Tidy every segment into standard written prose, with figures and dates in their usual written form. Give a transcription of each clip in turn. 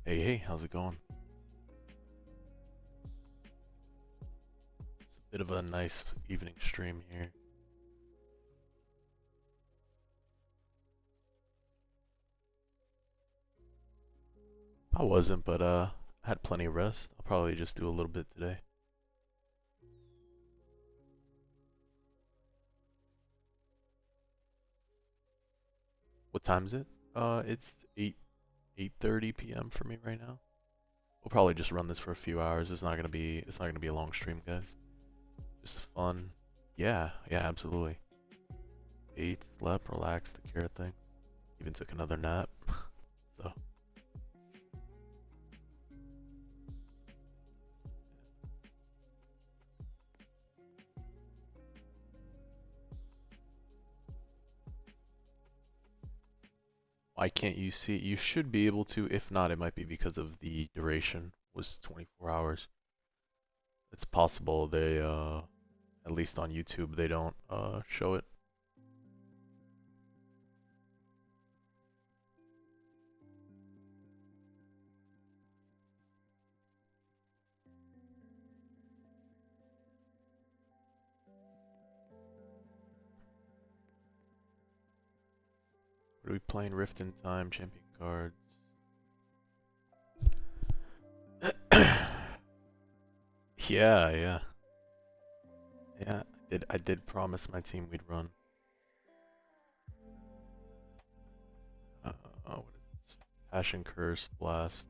Hey, how's it going? It's a bit of a nice evening stream here. I wasn't, but had plenty of rest. I'll probably just do a little bit today. What time is it? It's 8:30 p.m. for me right now. We'll probably just run this for a few hours. It's not gonna be a long stream, guys. Just fun. Yeah, absolutely. Ate, slept, relaxed, took care of things. Even took another nap. So why can't you see it? You should be able to. If not, it might be because of the duration was 24 hours. It's possible they at least on YouTube they don't show it. What are we playing? Rift in Time, Champion Cards. Yeah. Yeah, I did promise my team we'd run. What is this? Passion Curse, Blast.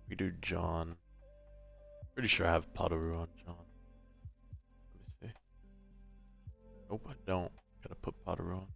We do John. Pretty sure I have Padaru on John. Let me see. Nope, I don't. Gotta put Padaru on.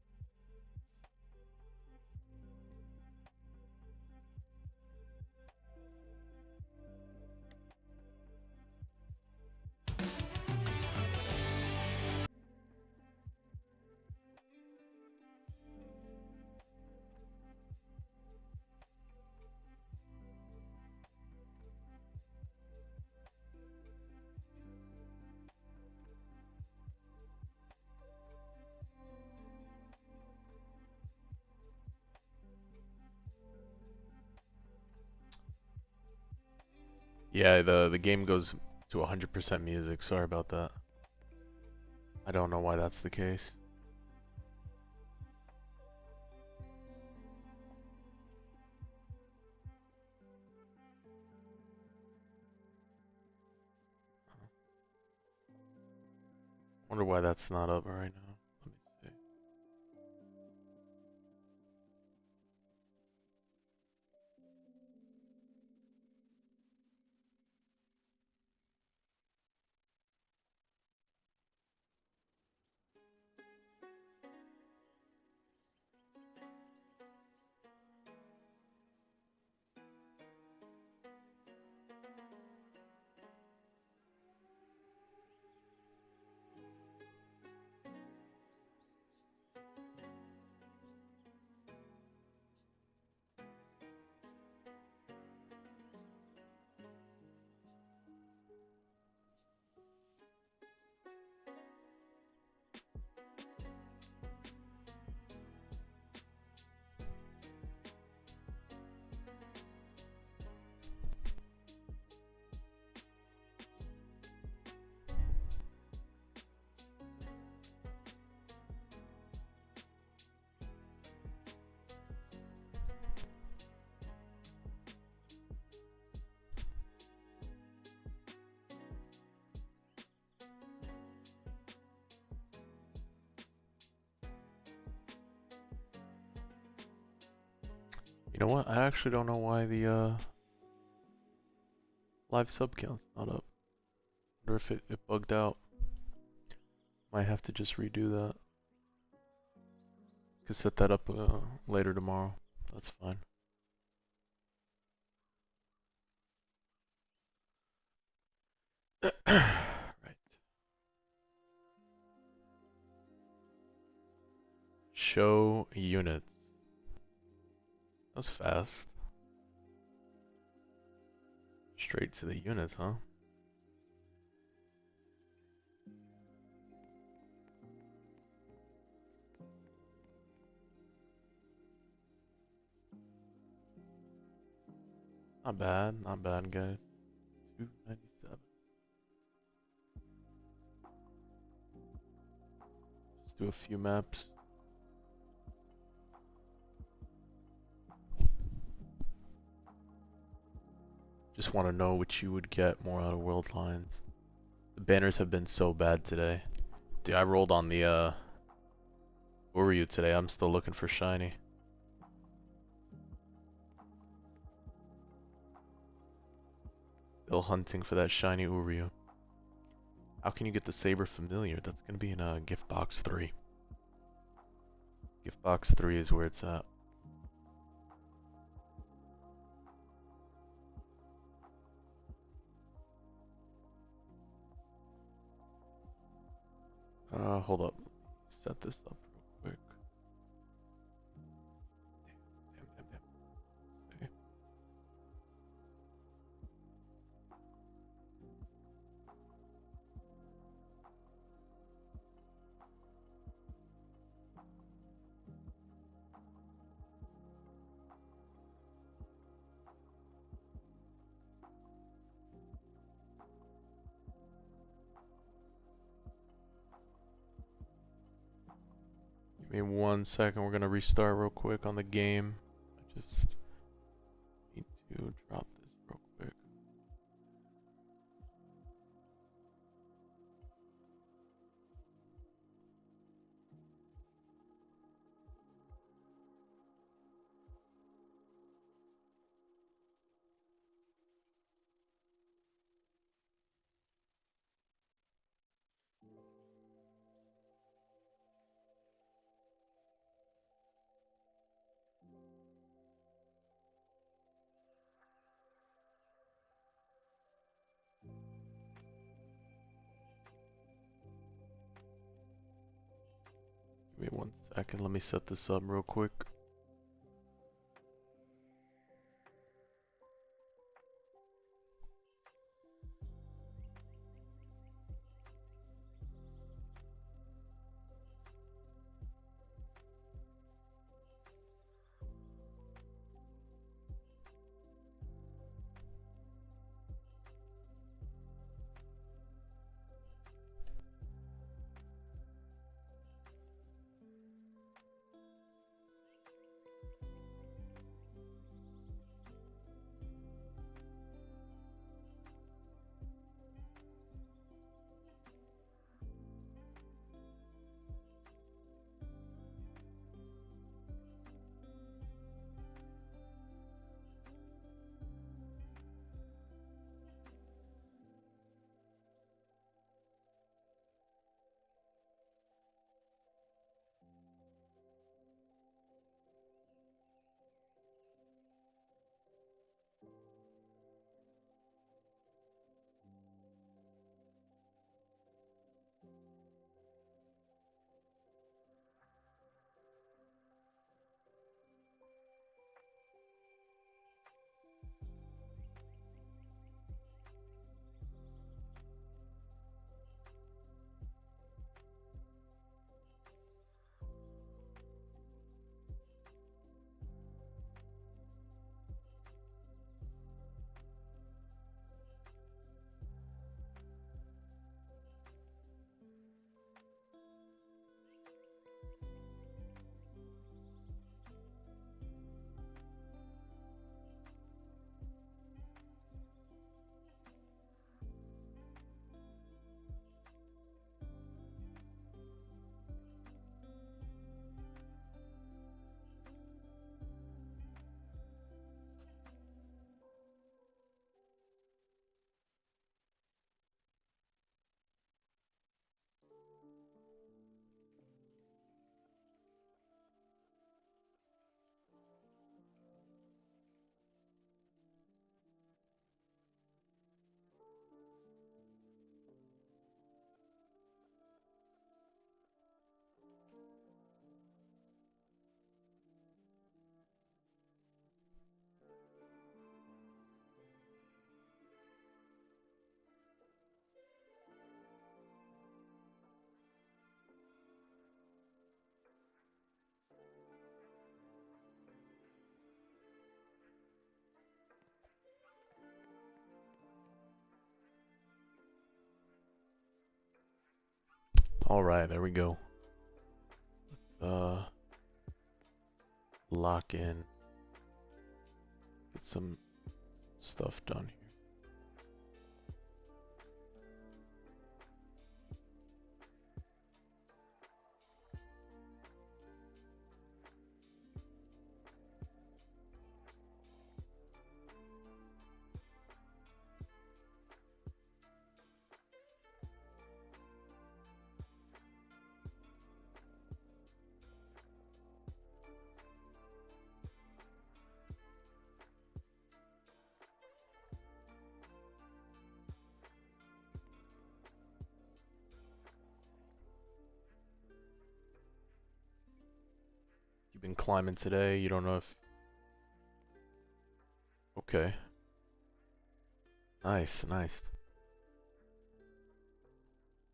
Yeah, the game goes to 100% music. Sorry about that. I don't know why that's the case. Wonder why that's not up right now. Let me see. You know what? I actually don't know why the live sub count's not up. Wonder if it bugged out. Might have to just redo that. Could set that up later tomorrow. That's fine. Right. Show units. That was fast. Straight to the units, huh? not bad, guys. 297. Let's do a few maps. Just want to know which you would get more out of World Lines. The banners have been so bad today. Dude, I rolled on the, where were you today? I'm still looking for shiny. Still hunting for that shiny Uryu. How can you get the Saber Familiar? That's gonna be in gift box 3. Gift box 3 is where it's at. Hold up. Set this up real quick. Damn. Give me 1 second. We're gonna restart real quick on the game. I just need to drop this real quick. Give me 1 second. Let me set this up real quick. Alright, there we go. Let's lock in. Get some stuff done here. You've been climbing today, you don't know if... Okay. Nice, nice.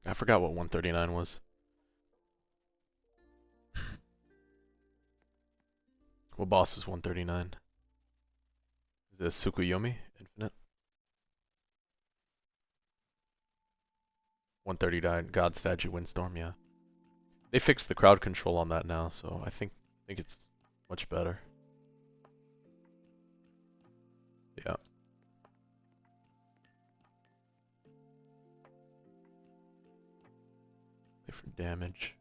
I forgot what 139 was. What boss is 139? Is it Tsukuyomi? Infinite? 139, God Statue Windstorm, yeah. They fixed the crowd control on that now, so I think it's much better. Yeah. For damage.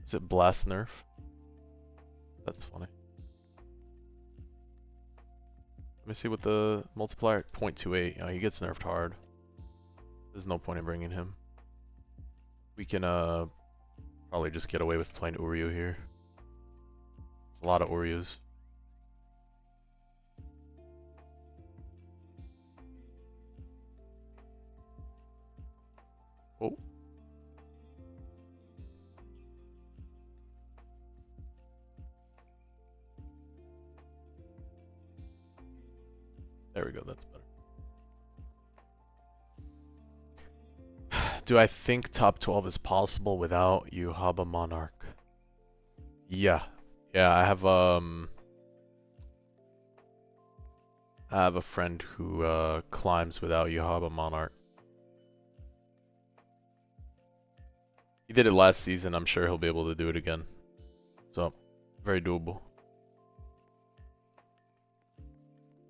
Is it blast nerf? That's funny. Let me see what the multiplier 0.28. Oh, he gets nerfed hard. There's no point in bringing him. We can probably just get away with playing Uryu here. There's a lot of Uryus. Oh. There we go, that's better. Do I think top 12 is possible without Yuhaba Monarch? Yeah. Yeah, I have a friend who climbs without Yuhaba Monarch. He did it last season, I'm sure he'll be able to do it again. So, very doable.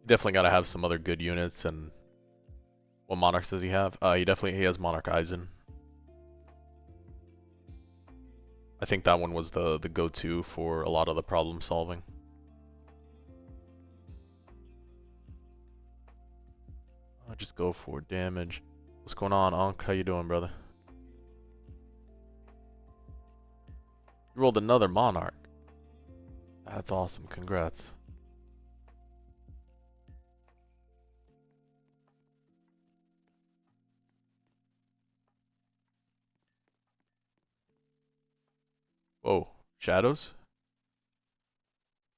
Definitely gotta have some other good units, and what monarchs does he have? He has Monarch Aizen. I think that one was the go-to for a lot of the problem solving. I'll just go for damage. What's going on, Ankh? How you doing, brother? You rolled another Monarch. That's awesome, congrats. Whoa, shadows?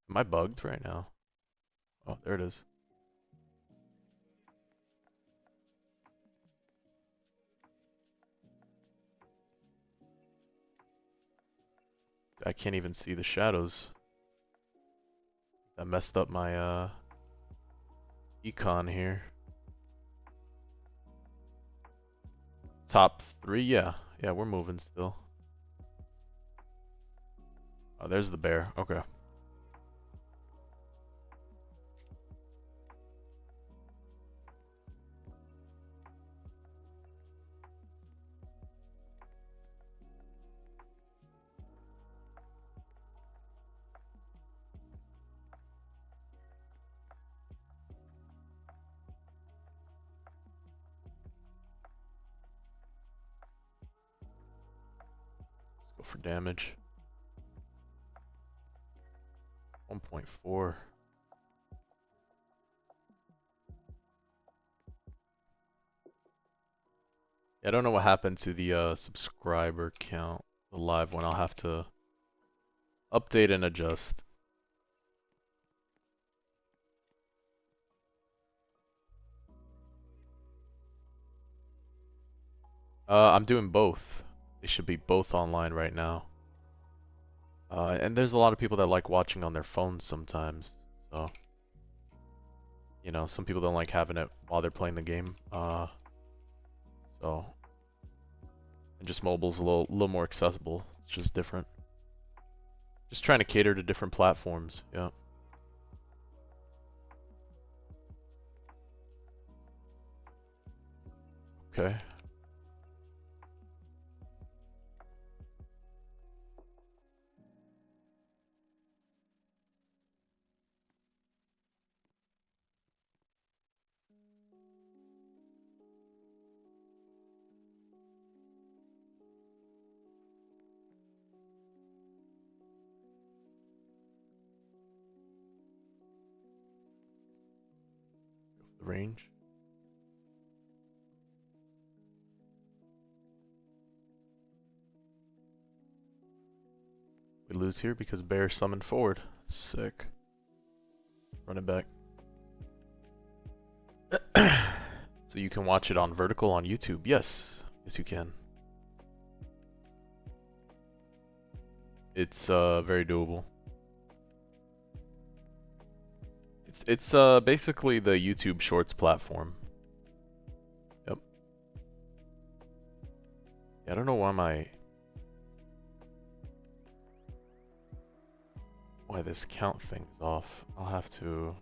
Am I bugged right now? Oh, there it is. I can't even see the shadows. I messed up my econ here. Top 3, yeah. Yeah, we're moving still. Oh, there's the bear. Okay. Let's go for damage. 1.4. Yeah, I don't know what happened to the subscriber count, the live one. I'll have to update and adjust. I'm doing both. They should be both online right now. And there's a lot of people that like watching on their phones sometimes. So, you know, some people don't like having it while they're playing the game. So, and just mobile's a little more accessible. It's just different. Just trying to cater to different platforms. Yeah. Okay. The range. We lose here because bear summoned forward. Sick. Run it back. So you can watch it on vertical on YouTube. Yes. Yes, you can. It's very doable. It's basically the YouTube Shorts platform. Yep. Yeah, I don't know why this count thing's off. I'll have to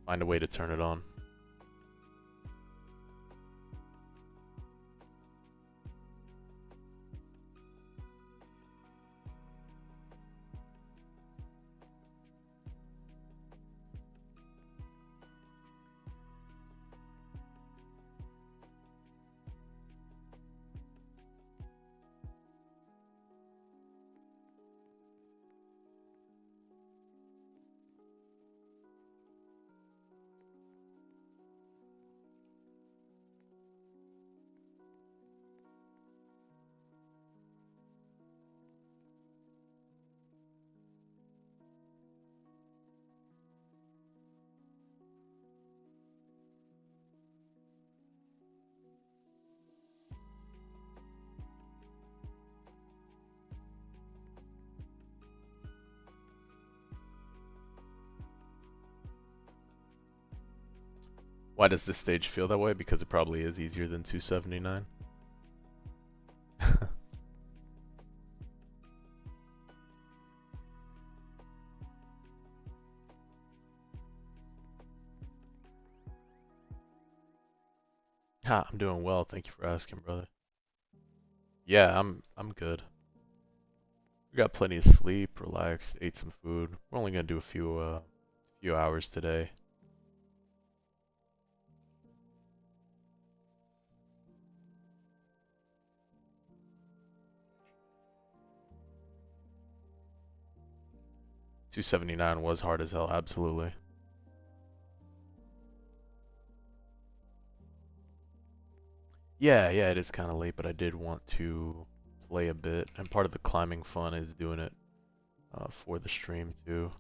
find a way to turn it on. Why does this stage feel that way? Because it probably is easier than 279. Ha, I'm doing well. Thank you for asking, brother. Yeah, I'm good. We got plenty of sleep, relaxed, ate some food. We're only gonna do a few hours today. $279 was hard as hell, absolutely. Yeah, it is kind of late, but I did want to play a bit, and part of the climbing fun is doing it for the stream too.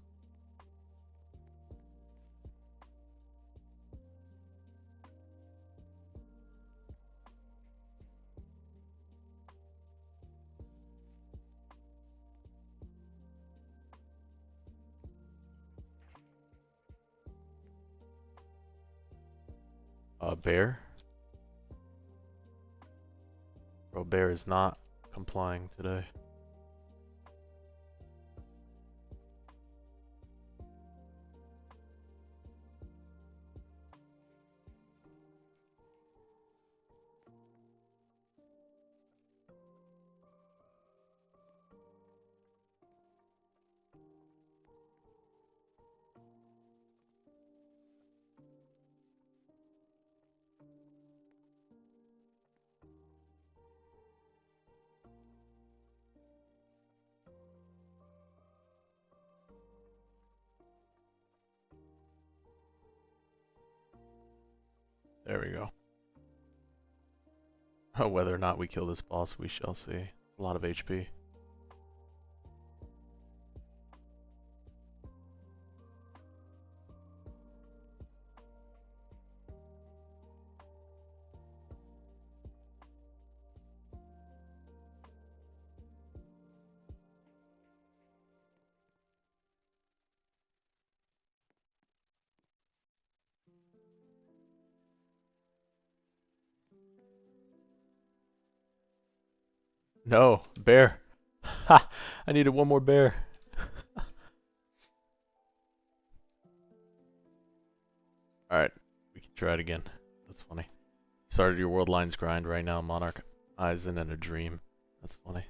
Bear? Bro, Bear is not complying today. There we go. Whether or not we kill this boss, we shall see. A lot of HP. No, bear. Ha! I needed one more bear. Alright, we can try it again. That's funny. Started your World Lines grind right now, Monarch Eisen and a dream. That's funny.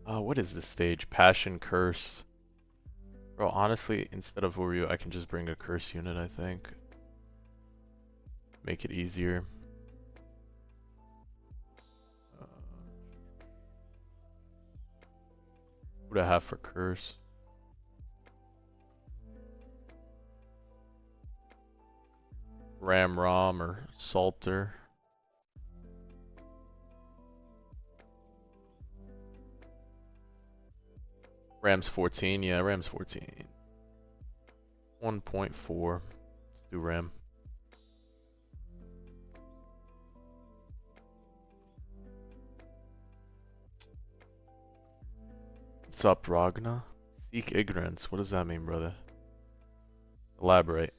What is this stage? Passion, Curse. Bro, honestly, instead of Uryu, I can just bring a Curse unit, I think. Make it easier. What do I have for Curse? Ram Rom or Salter. Ram's 14, yeah, Ram's 14. 1.4. Let's do Ram. What's up, Ragna? Seek ignorance. What does that mean, brother? Elaborate.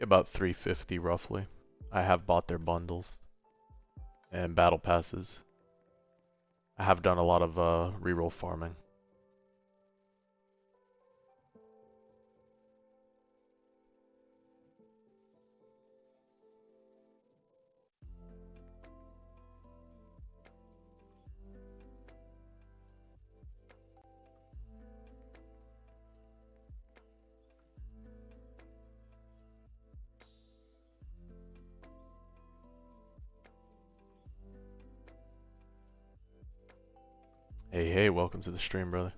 About 350 roughly. I have bought their bundles and battle passes. I have done a lot of reroll farming. Hey, hey, welcome to the stream, brother.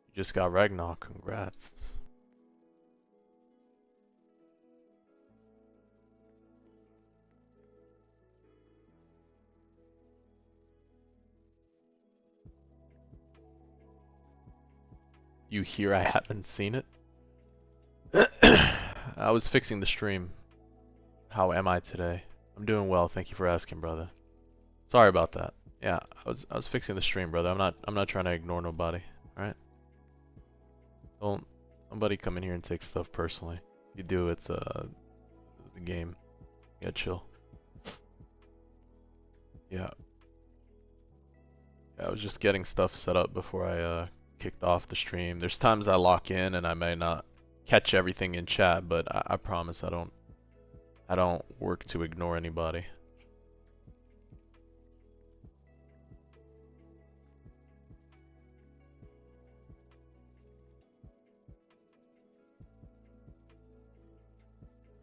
You just got Ragnar, congrats. You hear I haven't seen it? I was fixing the stream. How am I today? I'm doing well, thank you for asking, brother. Sorry about that. Yeah, I was fixing the stream, brother. I'm not trying to ignore nobody. Alright? Don't nobody come in here and take stuff personally. If you do, it's the game. Yeah, chill. Yeah. I was just getting stuff set up before I kicked off the stream. There's times I lock in and I may not catch everything in chat, but I promise I don't work to ignore anybody.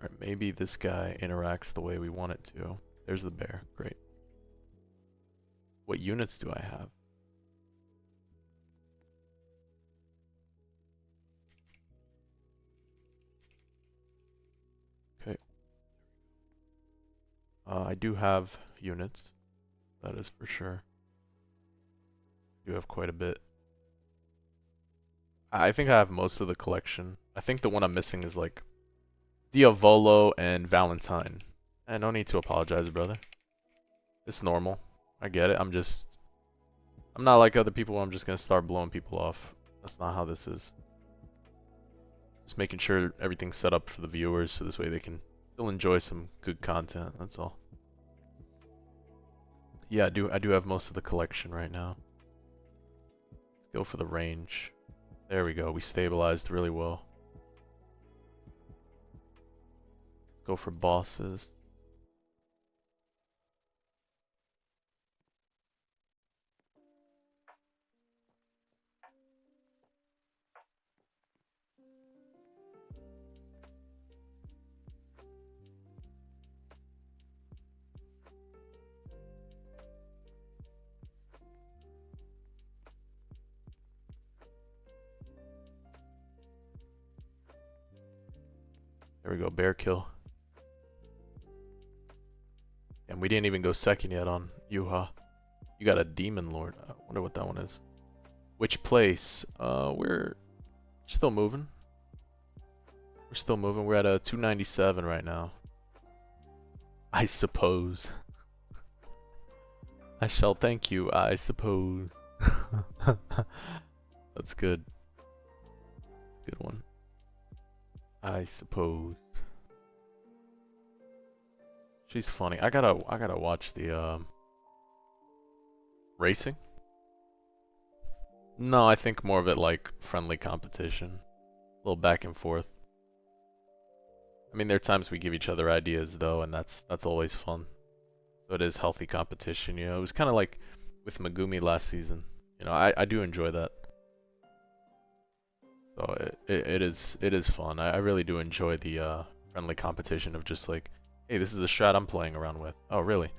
Alright, maybe this guy interacts the way we want it to. There's the bear. Great. What units do I have? Okay. I do have units. That is for sure. I do have quite a bit. I think I have most of the collection. I think the one I'm missing is like Diavolo and Valentine. And no need to apologize, brother. It's normal. I get it. I'm not like other people where I'm just gonna start blowing people off. That's not how this is. Just making sure everything's set up for the viewers so this way they can still enjoy some good content, that's all. Yeah, I do have most of the collection right now. Let's go for the range. There we go, we stabilized really well. Let's go for bosses. There we go, bear kill. And we didn't even go second yet on Yuha. You got a Demon Lord. I wonder what that one is. Which place? We're still moving. We're still moving. We're at a 297 right now. I suppose. I shall thank you, I suppose. That's good. Good one. I suppose. She's funny. I gotta watch the racing. No, I think more of it like friendly competition. A little back and forth. I mean, there are times we give each other ideas though, and that's always fun. So it is healthy competition, you know. It was kind of like with Megumi last season. You know, I do enjoy that. So it is fun. I really do enjoy the friendly competition of just like, hey, this is the strat I'm playing around with. Oh, really?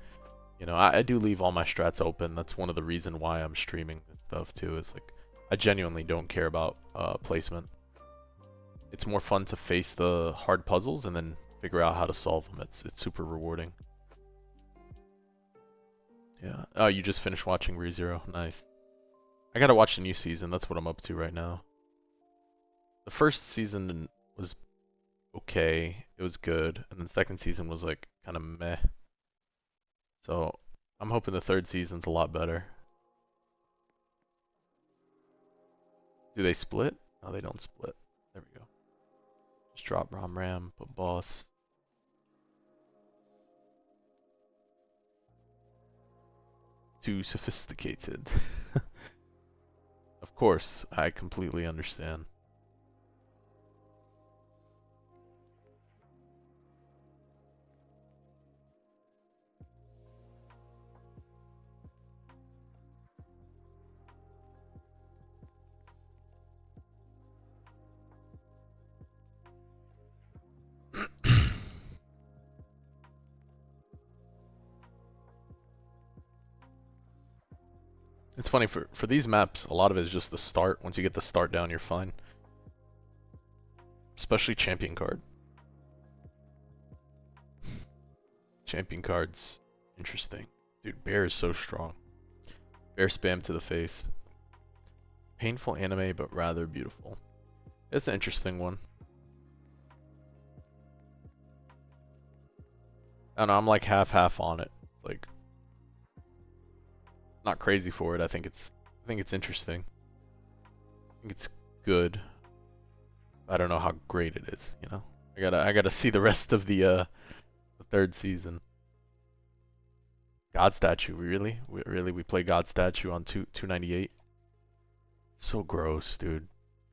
You know, I do leave all my strats open. That's one of the reason why I'm streaming this stuff too. Is like, I genuinely don't care about placement. It's more fun to face the hard puzzles and then figure out how to solve them. It's super rewarding. Yeah. Oh, you just finished watching ReZero. Nice. I gotta watch the new season. That's what I'm up to right now. The first season was okay. It was good. And the second season was like kind of meh. So I'm hoping the third season's a lot better. Do they split? No, they don't split. There we go. Just drop Rom Ram, put boss. Too sophisticated. Of course, I completely understand. It's funny, for these maps, a lot of it is just the start. Once you get the start down, you're fine. Especially champion card. Champion card's interesting. Dude, Bear is so strong. Bear spam to the face. Painful anime, but rather beautiful. It's an interesting one. I don't know, I'm like half-half on it. Like, not crazy for it. I think it's interesting. I think it's good. I don't know how great it is, you know. I gotta see the rest of the third season. God Statue, really? We play God Statue on 298? So gross, dude.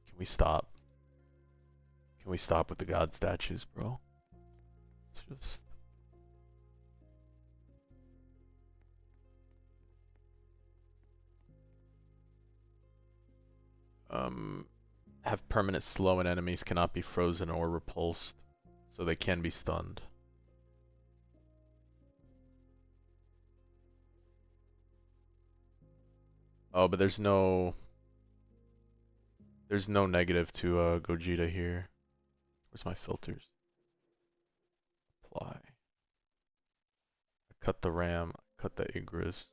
Can we stop? Can we stop with the God Statues, bro? It's just... have permanent slow and enemies cannot be frozen or repulsed, so they can be stunned. Oh, but there's no negative to Gogeta here. Where's my filters? Apply. I cut the Ram, cut the Igris,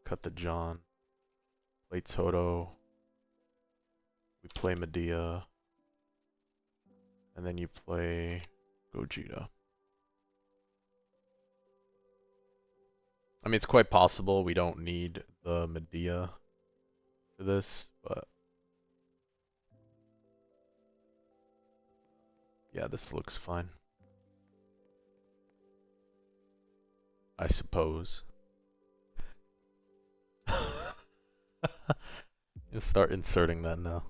cut the John, play Toto, we play Medea, and then you play Gogeta. I mean, it's quite possible we don't need the Medea for this, but yeah, this looks fine. I suppose. You start inserting that now.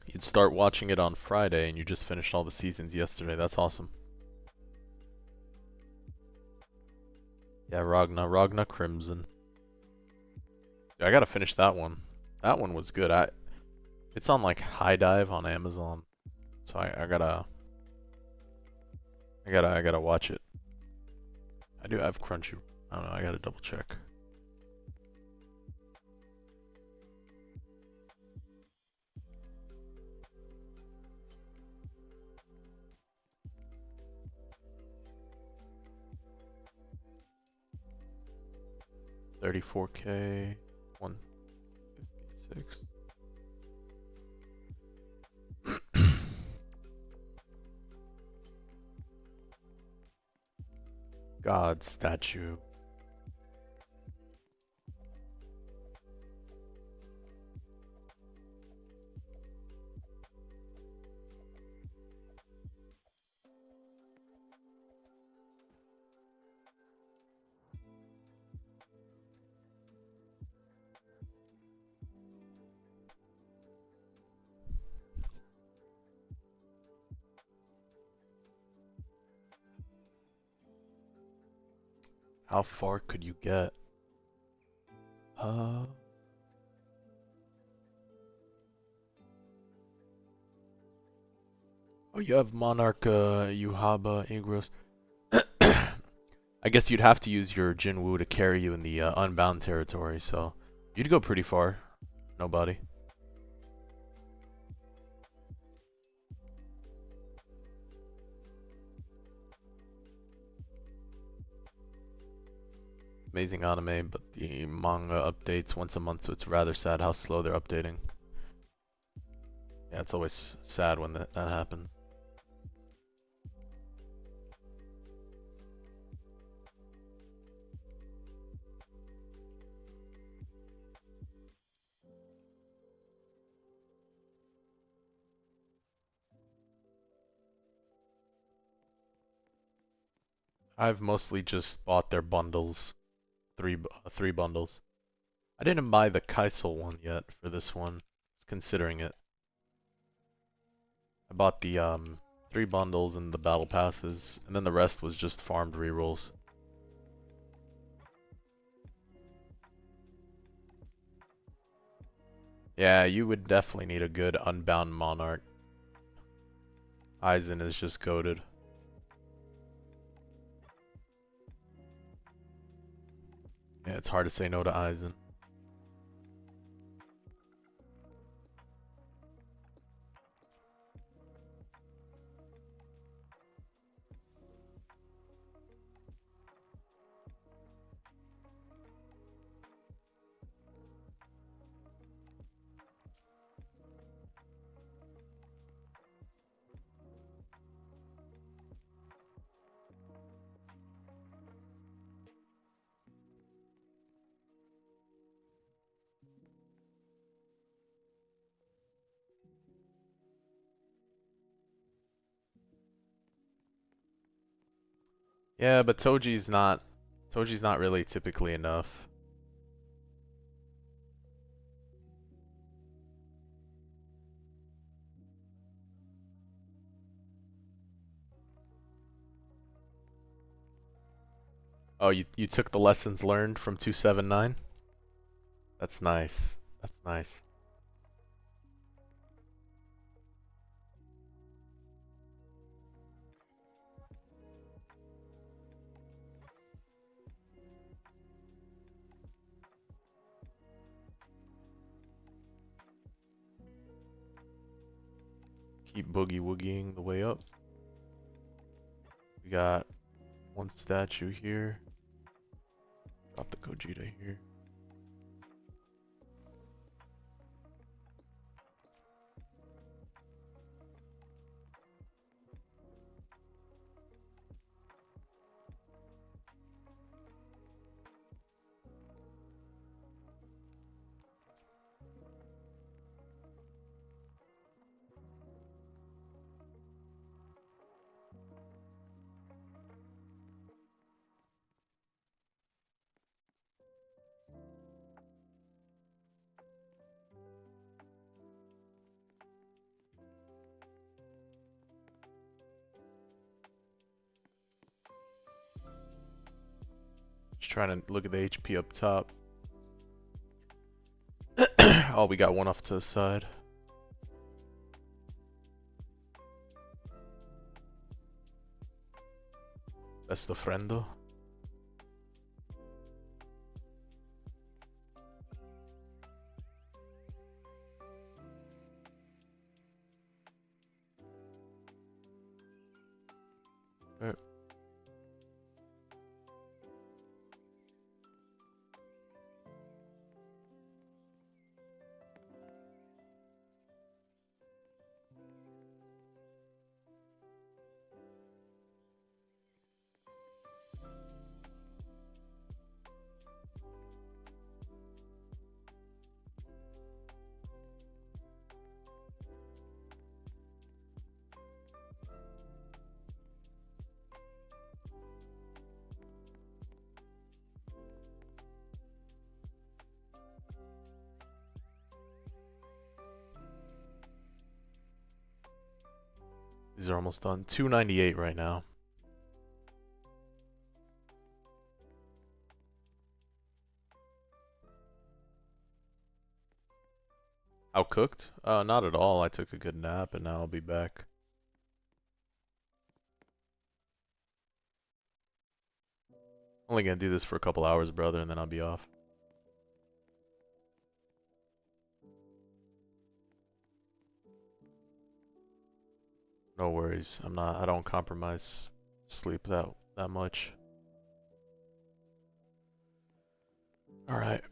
You'd start watching it on Friday and you just finished all the seasons yesterday. That's awesome. Yeah, Ragna Crimson. Yeah, I gotta finish that one. That one was good. It's on like High Dive on Amazon, so I gotta watch it. I do have Crunchy. I don't know. I gotta double check. 34k, 156. God statue. How far could you get? Uh, oh, you have Monarch, Yuhaba, Igros. I guess you'd have to use your Jinwoo to carry you in the unbound territory, so you'd go pretty far. Nobody. Amazing anime, but the manga updates once a month, so it's rather sad how slow they're updating. Yeah, it's always sad when that happens. I've mostly just bought their bundles, three bundles. I didn't buy the Kaisel one yet for this one. I was considering it. I bought the 3 bundles and the battle passes, and then the rest was just farmed rerolls. Yeah, you would definitely need a good unbound monarch. Aizen is just goated. Yeah, it's hard to say no to Aizen. Yeah, but Toji's not really typically enough. Oh, you took the lessons learned from 279? That's nice. That's nice. Keep boogie woogieing the way up. We got one statue here. Drop the Gogeta here. Just trying to look at the HP up top. Oh, we got one off to the side. Best friendo. These are almost done. 298 right now. Outcooked? Not at all. I took a good nap and now I'll be back. Only gonna do this for a couple hours, brother, and then I'll be off. No worries. I don't compromise sleep that much. Alright.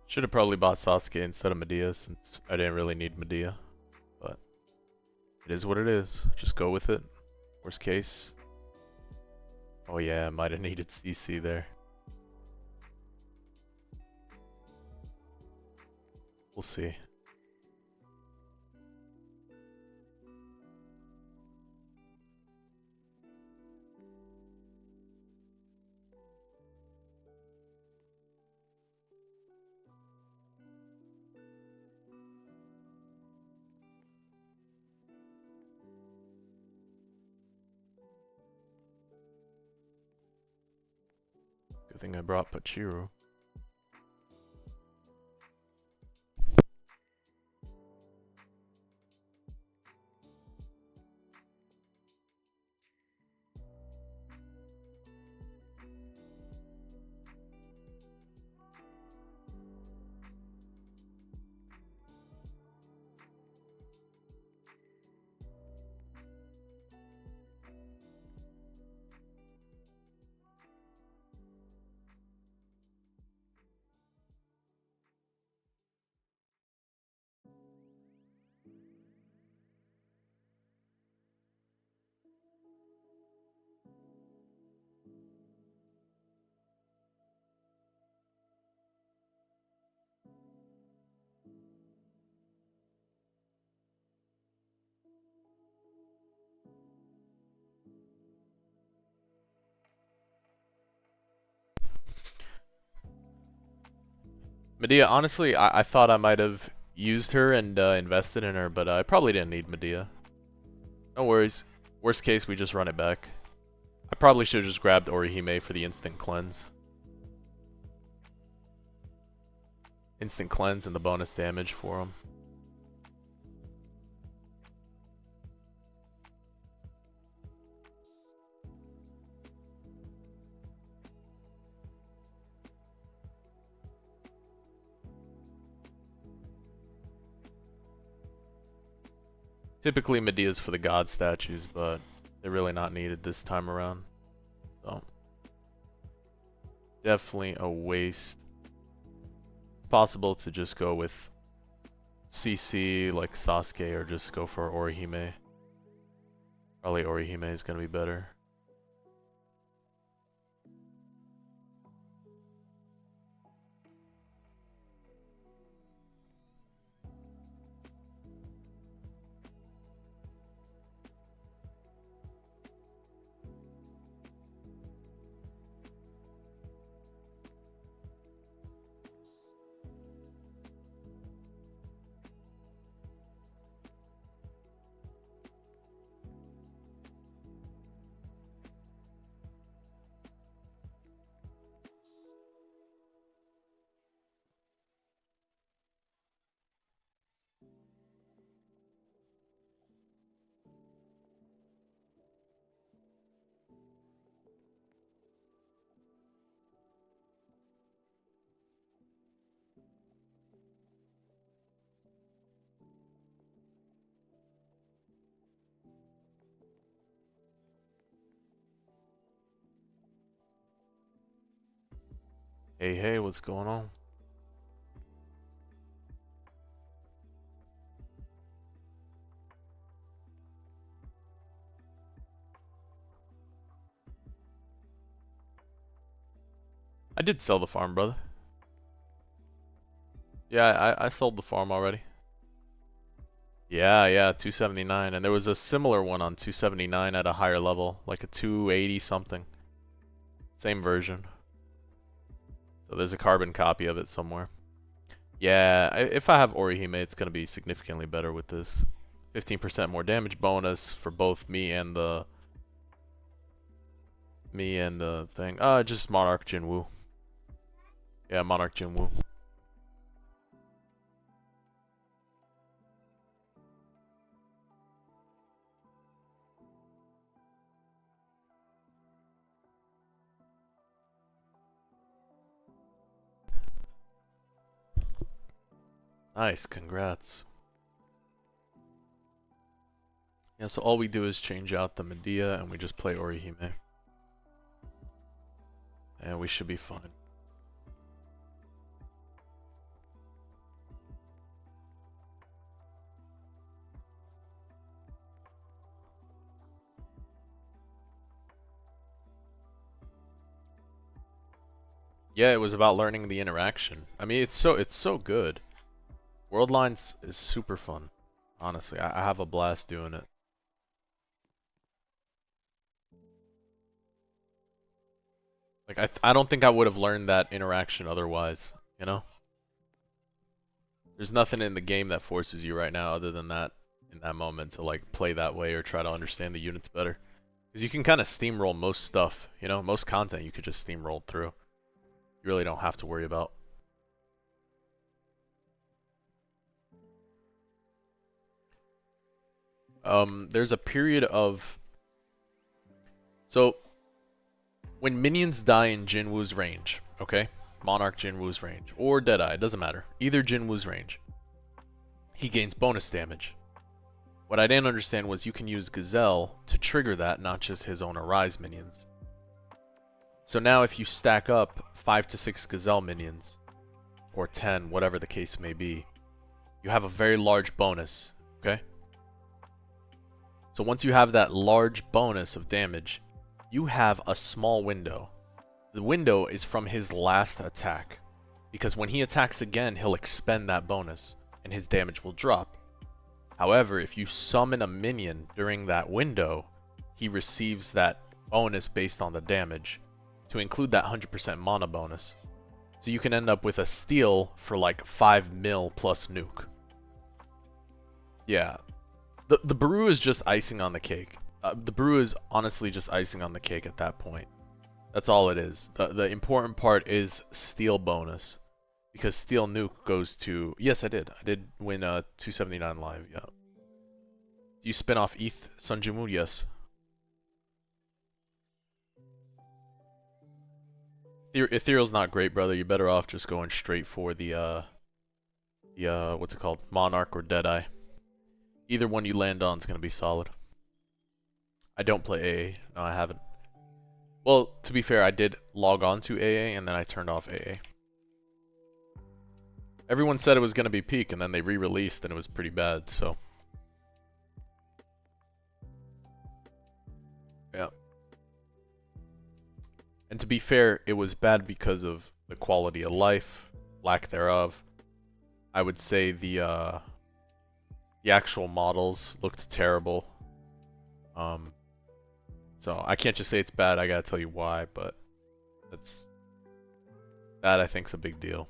Should have probably bought Sasuke instead of Medea since I didn't really need Medea. But it is what it is. Just go with it. Worst case. Oh yeah, I might have needed CC there. We'll see. Good thing I brought Pachiro. Medea, honestly, I thought I might have used her and invested in her, but I probably didn't need Medea. No worries. Worst case, we just run it back. I probably should have just grabbed Orihime for the instant cleanse. Instant cleanse and the bonus damage for him. Typically Medea's for the god statues, but they're really not needed this time around. So definitely a waste. It's possible to just go with CC like Sasuke or just go for Orihime. Probably Orihime is gonna be better. Hey, what's going on? I did sell the farm, brother. Yeah, I sold the farm already. Yeah, 279. And there was a similar one on 279 at a higher level, like a 280 something. Same version. So there's a carbon copy of it somewhere. Yeah, if I have Orihime, it's going to be significantly better with this. 15% more damage bonus for both me and the thing. Just Monarch Jinwoo. Yeah, Monarch Jinwoo. Nice, congrats. Yeah, so all we do is change out the Medea and we just play Orihime. And we should be fine. Yeah, it was about learning the interaction. I mean, it's so good. World Lines is super fun. Honestly, I have a blast doing it. Like I don't think I would have learned that interaction otherwise, you know? There's nothing in the game that forces you right now other than that in that moment to like play that way or try to understand the units better. Because you can kind of steamroll most stuff, you know? Most content you could just steamroll through. You really don't have to worry about. There's a period of... So, when minions die in Jinwoo's range, okay? Monarch Jinwoo's range, or Deadeye, it doesn't matter. Either Jinwoo's range. He gains bonus damage. What I didn't understand was you can use Gazelle to trigger that, not just his own Arise minions. So now if you stack up 5 to 6 Gazelle minions, or 10, whatever the case may be, you have a very large bonus, okay? So once you have that large bonus of damage, you have a small window. The window is from his last attack, because when he attacks again, he'll expend that bonus, and his damage will drop. However, if you summon a minion during that window, he receives that bonus based on the damage, to include that 100% mana bonus. So you can end up with a steal for like 5 mil plus nuke. Yeah. The brew is just icing on the cake. The brew is honestly just icing on the cake at that point. That's all it is. The important part is steal bonus. Because steal nuke goes to... Yes, I did. I did win 279 live, yeah. Do you spin off ETH Sun Jimu? Yes. Ethereal's not great, brother. You're better off just going straight for the what's it called? Monarch or Deadeye. Either one you land on is going to be solid. I don't play AA. No, I haven't. Well, to be fair, I did log on to AA and then I turned off AA. Everyone said it was going to be peak and then they re-released and it was pretty bad, so. Yeah. And to be fair, it was bad because of the quality of life, lack thereof. I would say the actual models looked terrible. So I can't just say it's bad, I gotta tell you why, but that I think's a big deal.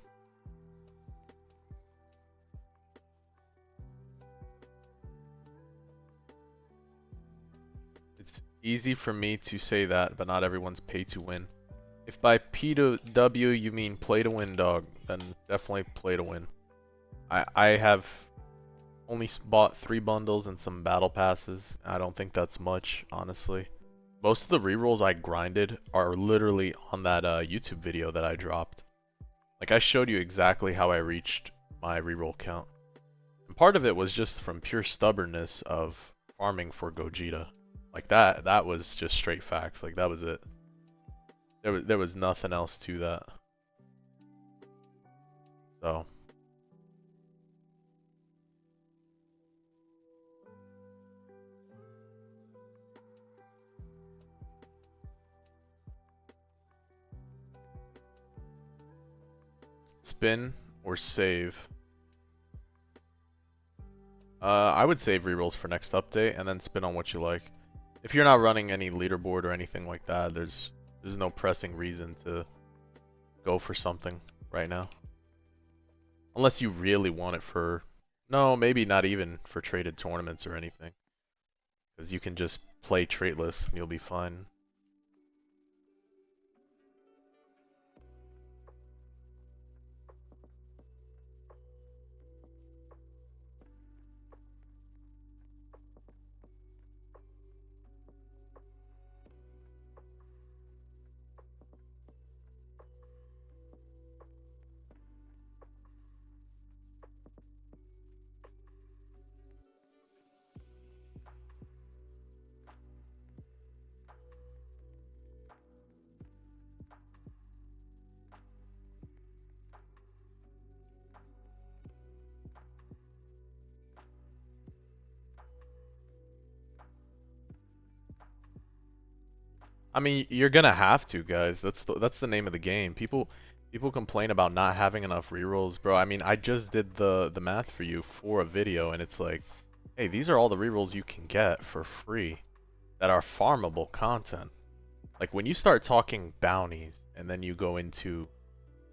It's easy for me to say that, but not everyone's pay to win. If by P to W you mean play to win, dog, then definitely play to win. I have only bought 3 bundles and some battle passes. I don't think that's much, honestly. Most of the rerolls I grinded are literally on that YouTube video that I dropped. Like I showed you exactly how I reached my reroll count. And part of it was just from pure stubbornness of farming for Gogeta. Like that was just straight facts. Like that was it. There was nothing else to that. So Spin or save? I would save rerolls for next update and then spin on what you like. If you're not running any leaderboard or anything like that, there's no pressing reason to go for something right now. Unless you really want it for... No, maybe not even for traded tournaments or anything. Because you can just play traitless and you'll be fine. I mean, you're gonna have to, guys. That's the name of the game. People complain about not having enough rerolls, bro. I mean, I just did the math for you for a video, and it's like, hey, these are all the rerolls you can get for free that are farmable content. Like when you start talking bounties, and then you go into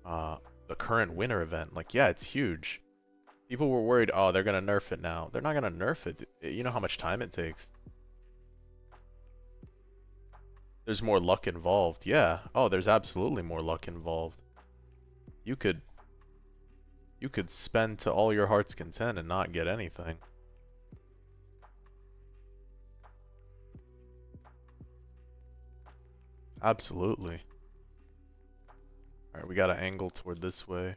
the current winter event, like yeah, it's huge. People were worried, oh, they're gonna nerf it now. They're not gonna nerf it. You know how much time it takes. There's more luck involved. Yeah. Oh, there's absolutely more luck involved. You could spend to all your heart's content and not get anything. Absolutely. Alright, we gotta angle toward this way.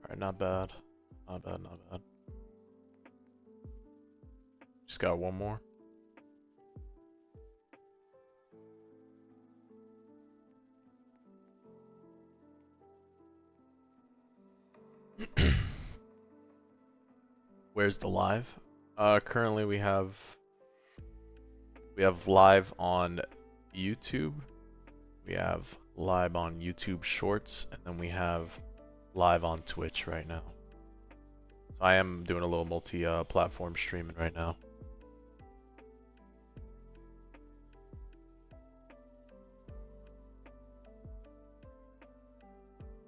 Alright, not bad. Not bad, not bad. Just got one more. Where's the live? Currently we have live on YouTube. We have live on YouTube Shorts, and then we have live on Twitch right now. So I am doing a little multi-platform streaming right now.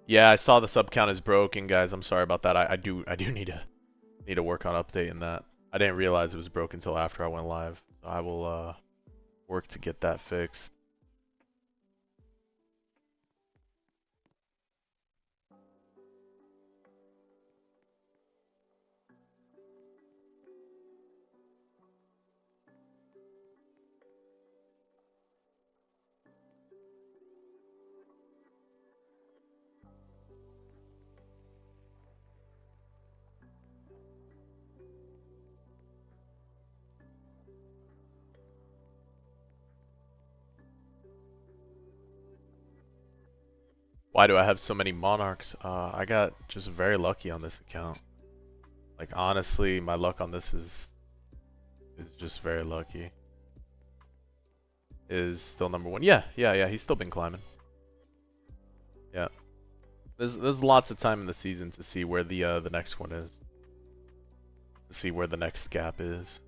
Yeah, I saw the sub count is broken, guys. I'm sorry about that. I do need to work on updating that. I didn't realize it was broken until after I went live. So I will work to get that fixed. Why do I have so many monarchs? I got just very lucky on this account. Like honestly, my luck on this is just very lucky. Is still number one. Yeah. He's still been climbing. Yeah. There's lots of time in the season to see where the next one is. To see where the next gap is.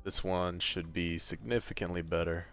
This one should be significantly better.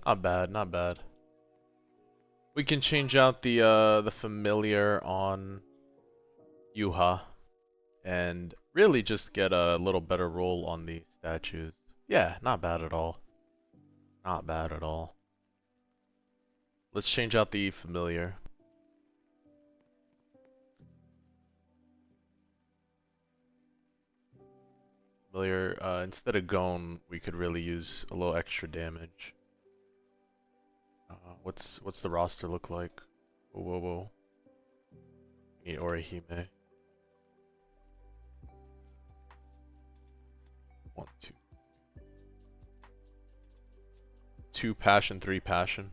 Not bad, not bad. We can change out the familiar on Yuha and really just get a little better roll on the statues. Yeah, not bad at all. Not bad at all. Let's change out the familiar. Familiar, instead of Gone, we could really use a little extra damage. What's the roster look like? Whoa. Need Orihime. 1, 2. 2 passion, 3 passion.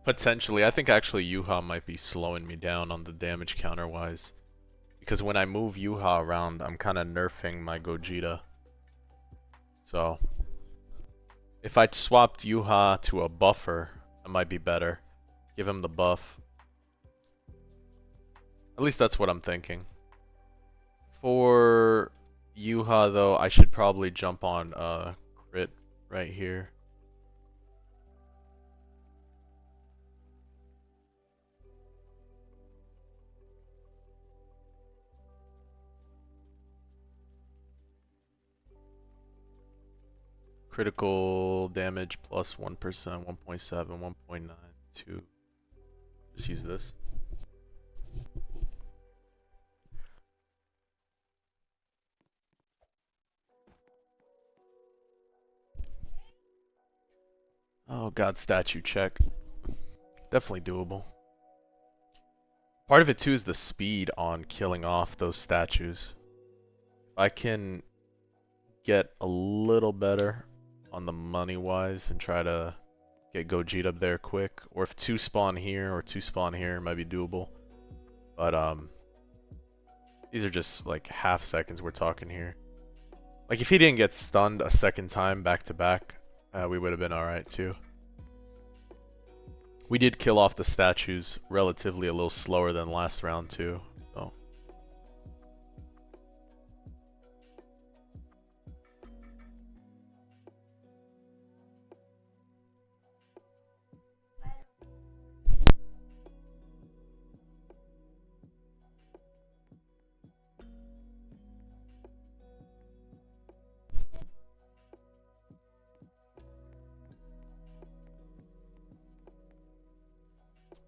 Potentially, I think actually Yuha might be slowing me down on the damage counter wise. Because when I move Yuha around, I'm kind of nerfing my Gogeta. So, if I swapped Yuha to a buffer, it might be better. Give him the buff. At least that's what I'm thinking. For Yuha though, I should probably jump on crit right here. Critical damage plus 1%, 1.7, 1.9, 2. Just use this. Oh god, statue check. Definitely doable. Part of it too is the speed on killing off those statues. If I can get a little better on the money wise and try to get Gogeta up there quick, or if 2 spawn here or 2 spawn here, it might be doable. But these are just like half seconds we're talking here. Like if he didn't get stunned a second time back to back, we would have been alright too. We did kill off the statues relatively a little slower than last round too. So.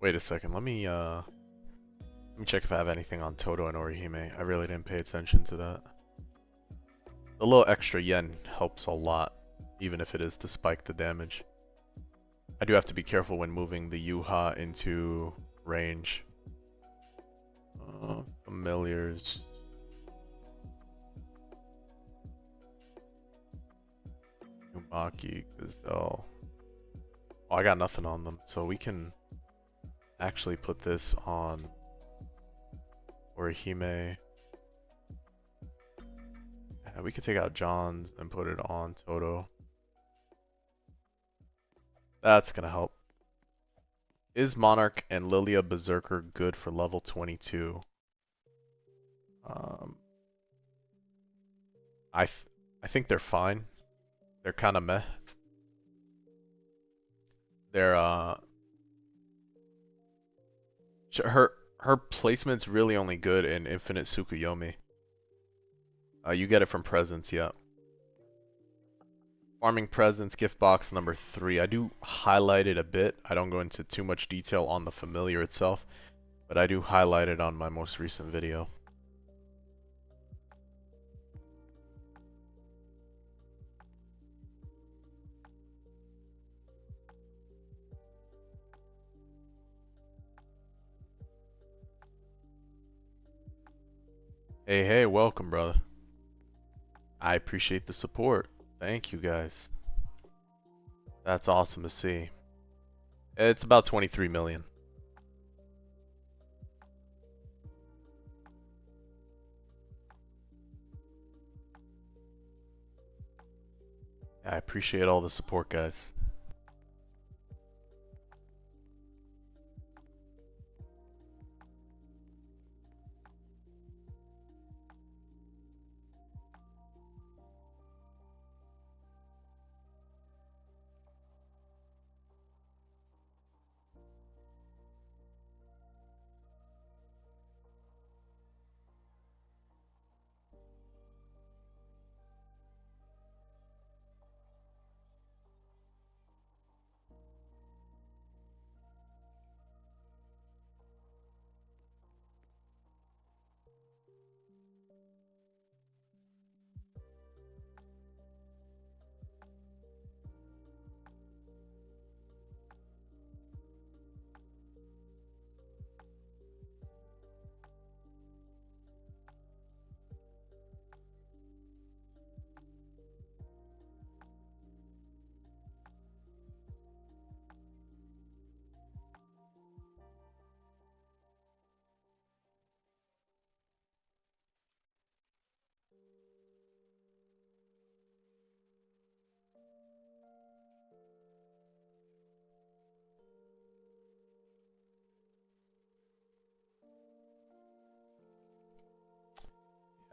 Wait a second, let me check if I have anything on Toto and Orihime. I really didn't pay attention to that. The little extra yen helps a lot, even if it is to spike the damage. I do have to be careful when moving the Yuha into range. Familiars. Umaki, Gazelle. Oh, I got nothing on them, so we can actually put this on Orihime. Yeah, we could take out John's and put it on Toto. That's gonna help. Is Monarch and Lilia Berserker good for level 22? I think they're fine. They're kind of meh. They're her placement's really only good in Infinite Tsukuyomi. You get it from presents, yeah. Farming presents, gift box number 3. I do highlight it a bit. I don't go into too much detail on the familiar itself, but I do highlight it on my most recent video. Hey, welcome, brother. I appreciate the support. Thank you, guys. That's awesome to see. It's about 23 million. I appreciate all the support, guys.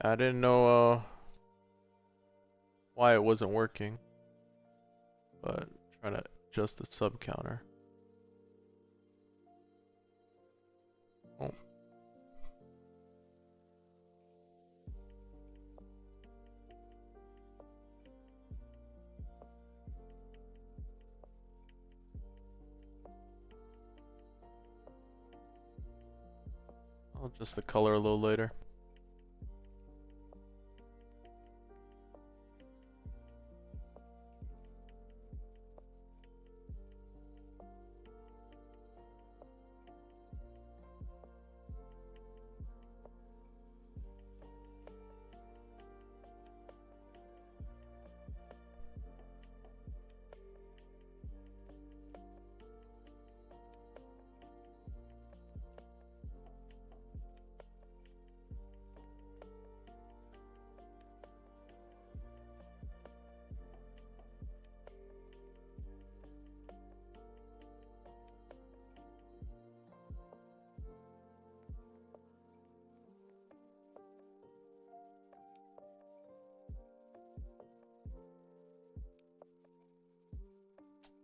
I didn't know why it wasn't working, but trying to adjust the sub counter. Oh. I'll adjust the color a little later.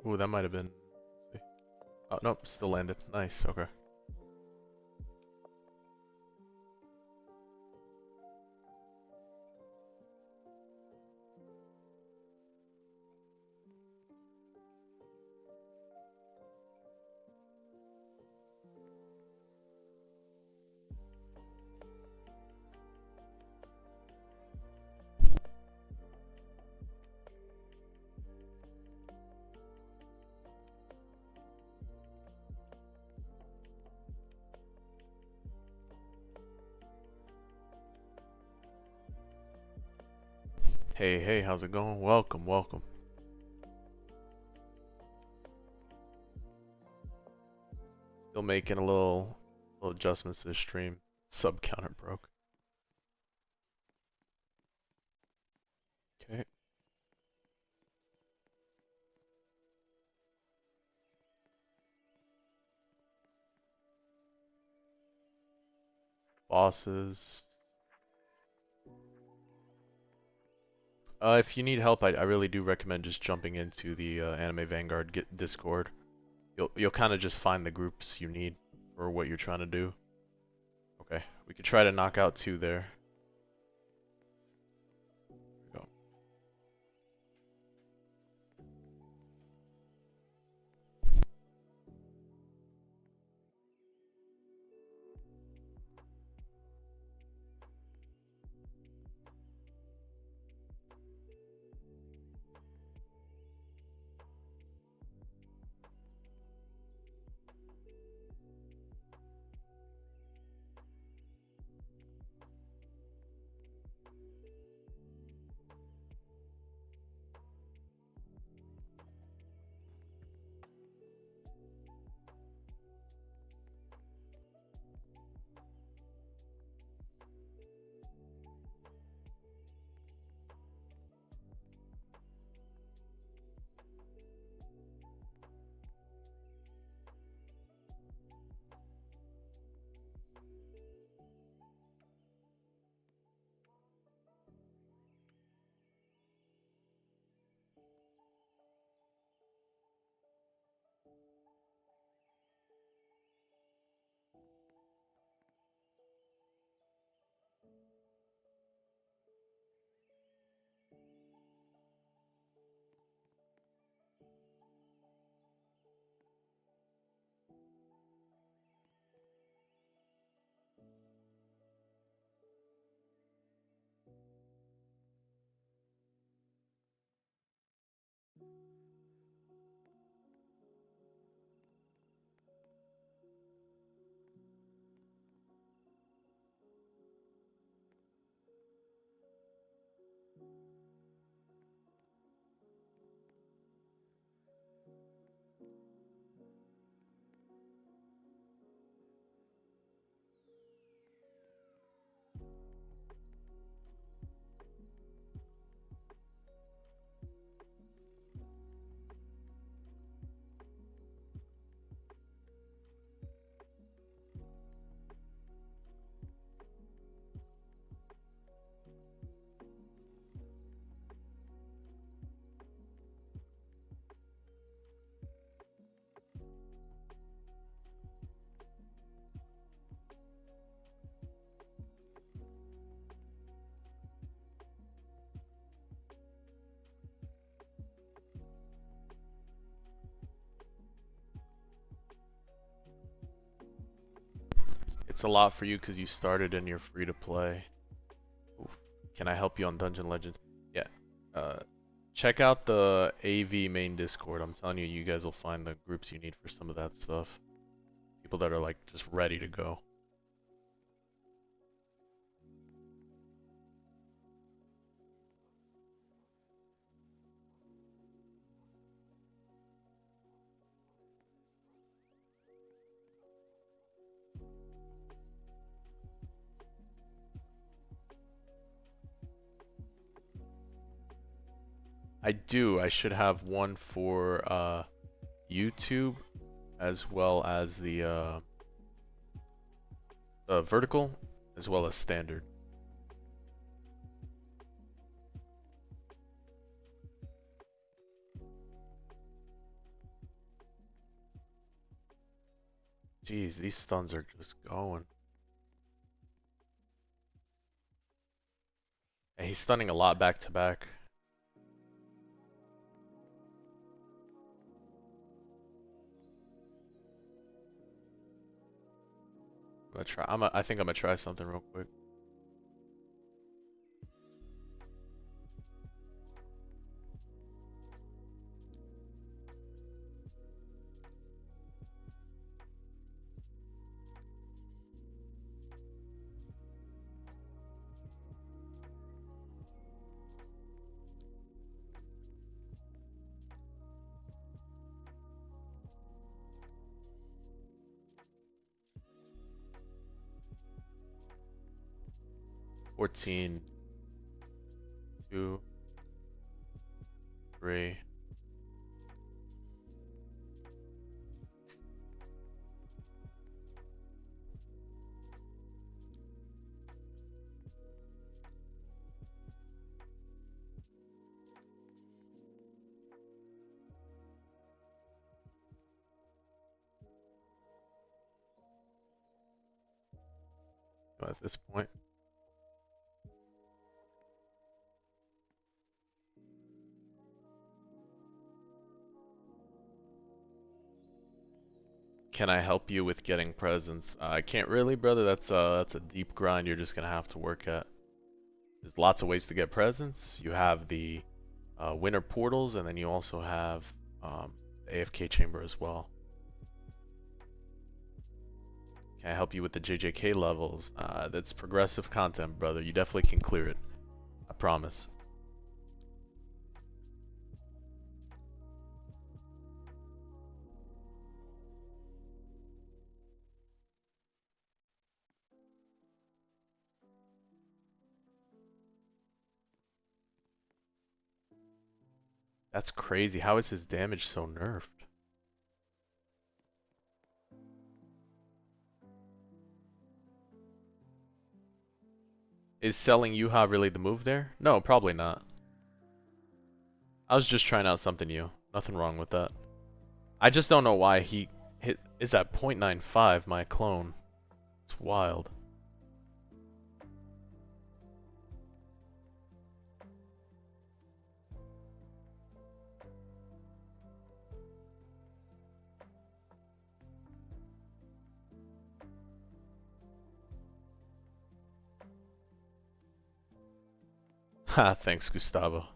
Ooh, that might have been. Oh, nope, still landed. Nice, okay. Hey, hey, how's it going? Welcome, welcome. Still making a little adjustments to the stream. Sub counter broke. Okay. Bosses. If you need help, I really do recommend just jumping into the Anime Vanguard Discord. You'll kind of just find the groups you need for what you're trying to do. Okay, we could try to knock out 2 there. Go. It's a lot for you because you started and you're free to play. Oof. Can I help you on Dungeon Legends? Yeah. Uh, check out the AV main Discord. I'm telling you, you guys will find the groups you need for some of that stuff. People that are like just ready to go. I do. I should have one for YouTube as well as the vertical as well as standard. Jeez, these stuns are just going. And he's stunning a lot back to back. I'm gonna try. I think I'm gonna try something real quick. Fourteen, 2, 3. At this point. Can I help you with getting presents? I can't really, brother. That's a deep grind you're just gonna have to work at. There's lots of ways to get presents. You have the winter portals, and then you also have the AFK chamber as well. Can I help you with the JJK levels? That's progressive content, brother. You definitely can clear it. I promise. That's crazy. How is his damage so nerfed? Is selling Yuha really the move there? No, probably not. I was just trying out something new. Nothing wrong with that. I just don't know why he is at 0.95, my clone. It's wild. Ha, thanks Gustavo.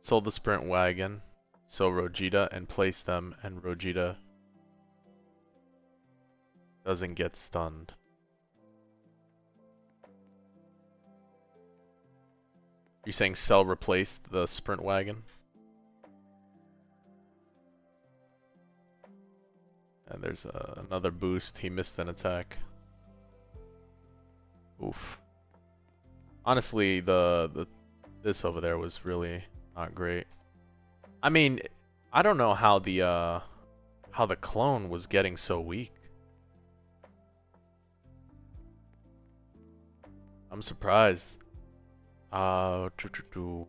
Sold the sprint wagon, so Rogita, and placed them, and Rogita doesn't get stunned. You're saying sell replaced the sprint wagon? And there's another boost. He missed an attack. Oof. Honestly, this over there was really not great. I mean, I don't know how the clone was getting so weak. I'm surprised. Alternative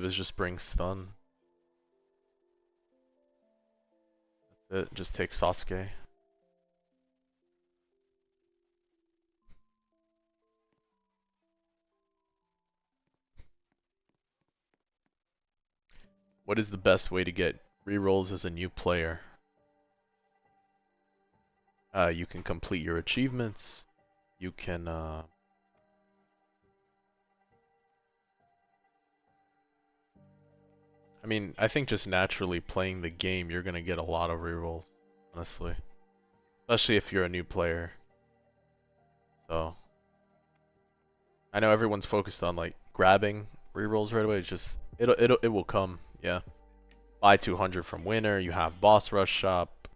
is just bring stun. That's it. Just take Sasuke. What is the best way to get rerolls as a new player? You can complete your achievements. You can I mean, I think just naturally playing the game, you're gonna get a lot of rerolls, honestly. Especially if you're a new player. So I know everyone's focused on like grabbing rerolls right away. It's just it will come, yeah. Buy 200 from winner. You have boss rush shop.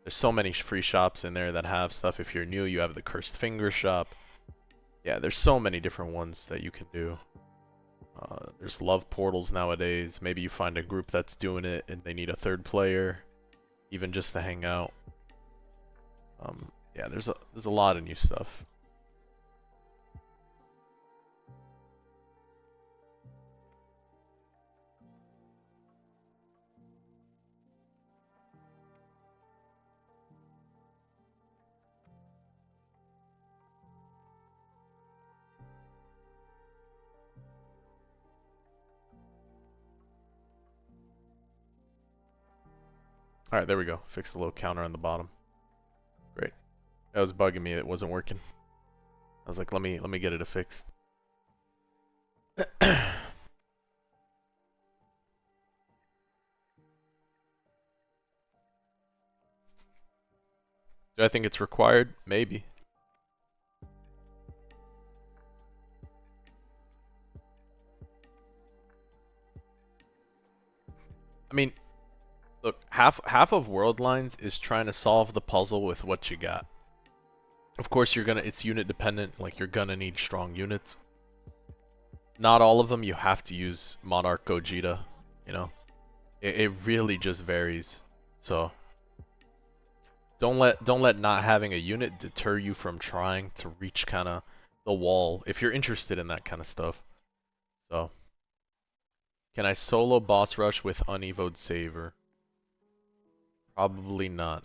There's so many free shops in there that have stuff. If you're new, you have the cursed finger shop. Yeah, there's so many different ones that you can do. There's love portals nowadays. Maybe you find a group that's doing it and they need a third player, even just to hang out. Yeah, there's a lot of new stuff. Alright, there we go. Fix the little counter on the bottom. Great. That was bugging me. It wasn't working. I was like, let me get it a fix. Do I think it's required? Maybe. I mean, look, half of World Lines is trying to solve the puzzle with what you got. Of course, it's unit dependent. Like you're gonna need strong units. Not all of them you have to use Monarch Gogeta. You know, it really just varies. So don't let not having a unit deter you from trying to reach kind of the wall if you're interested in that kind of stuff. So, can I solo boss rush with unevoed saver? Probably not.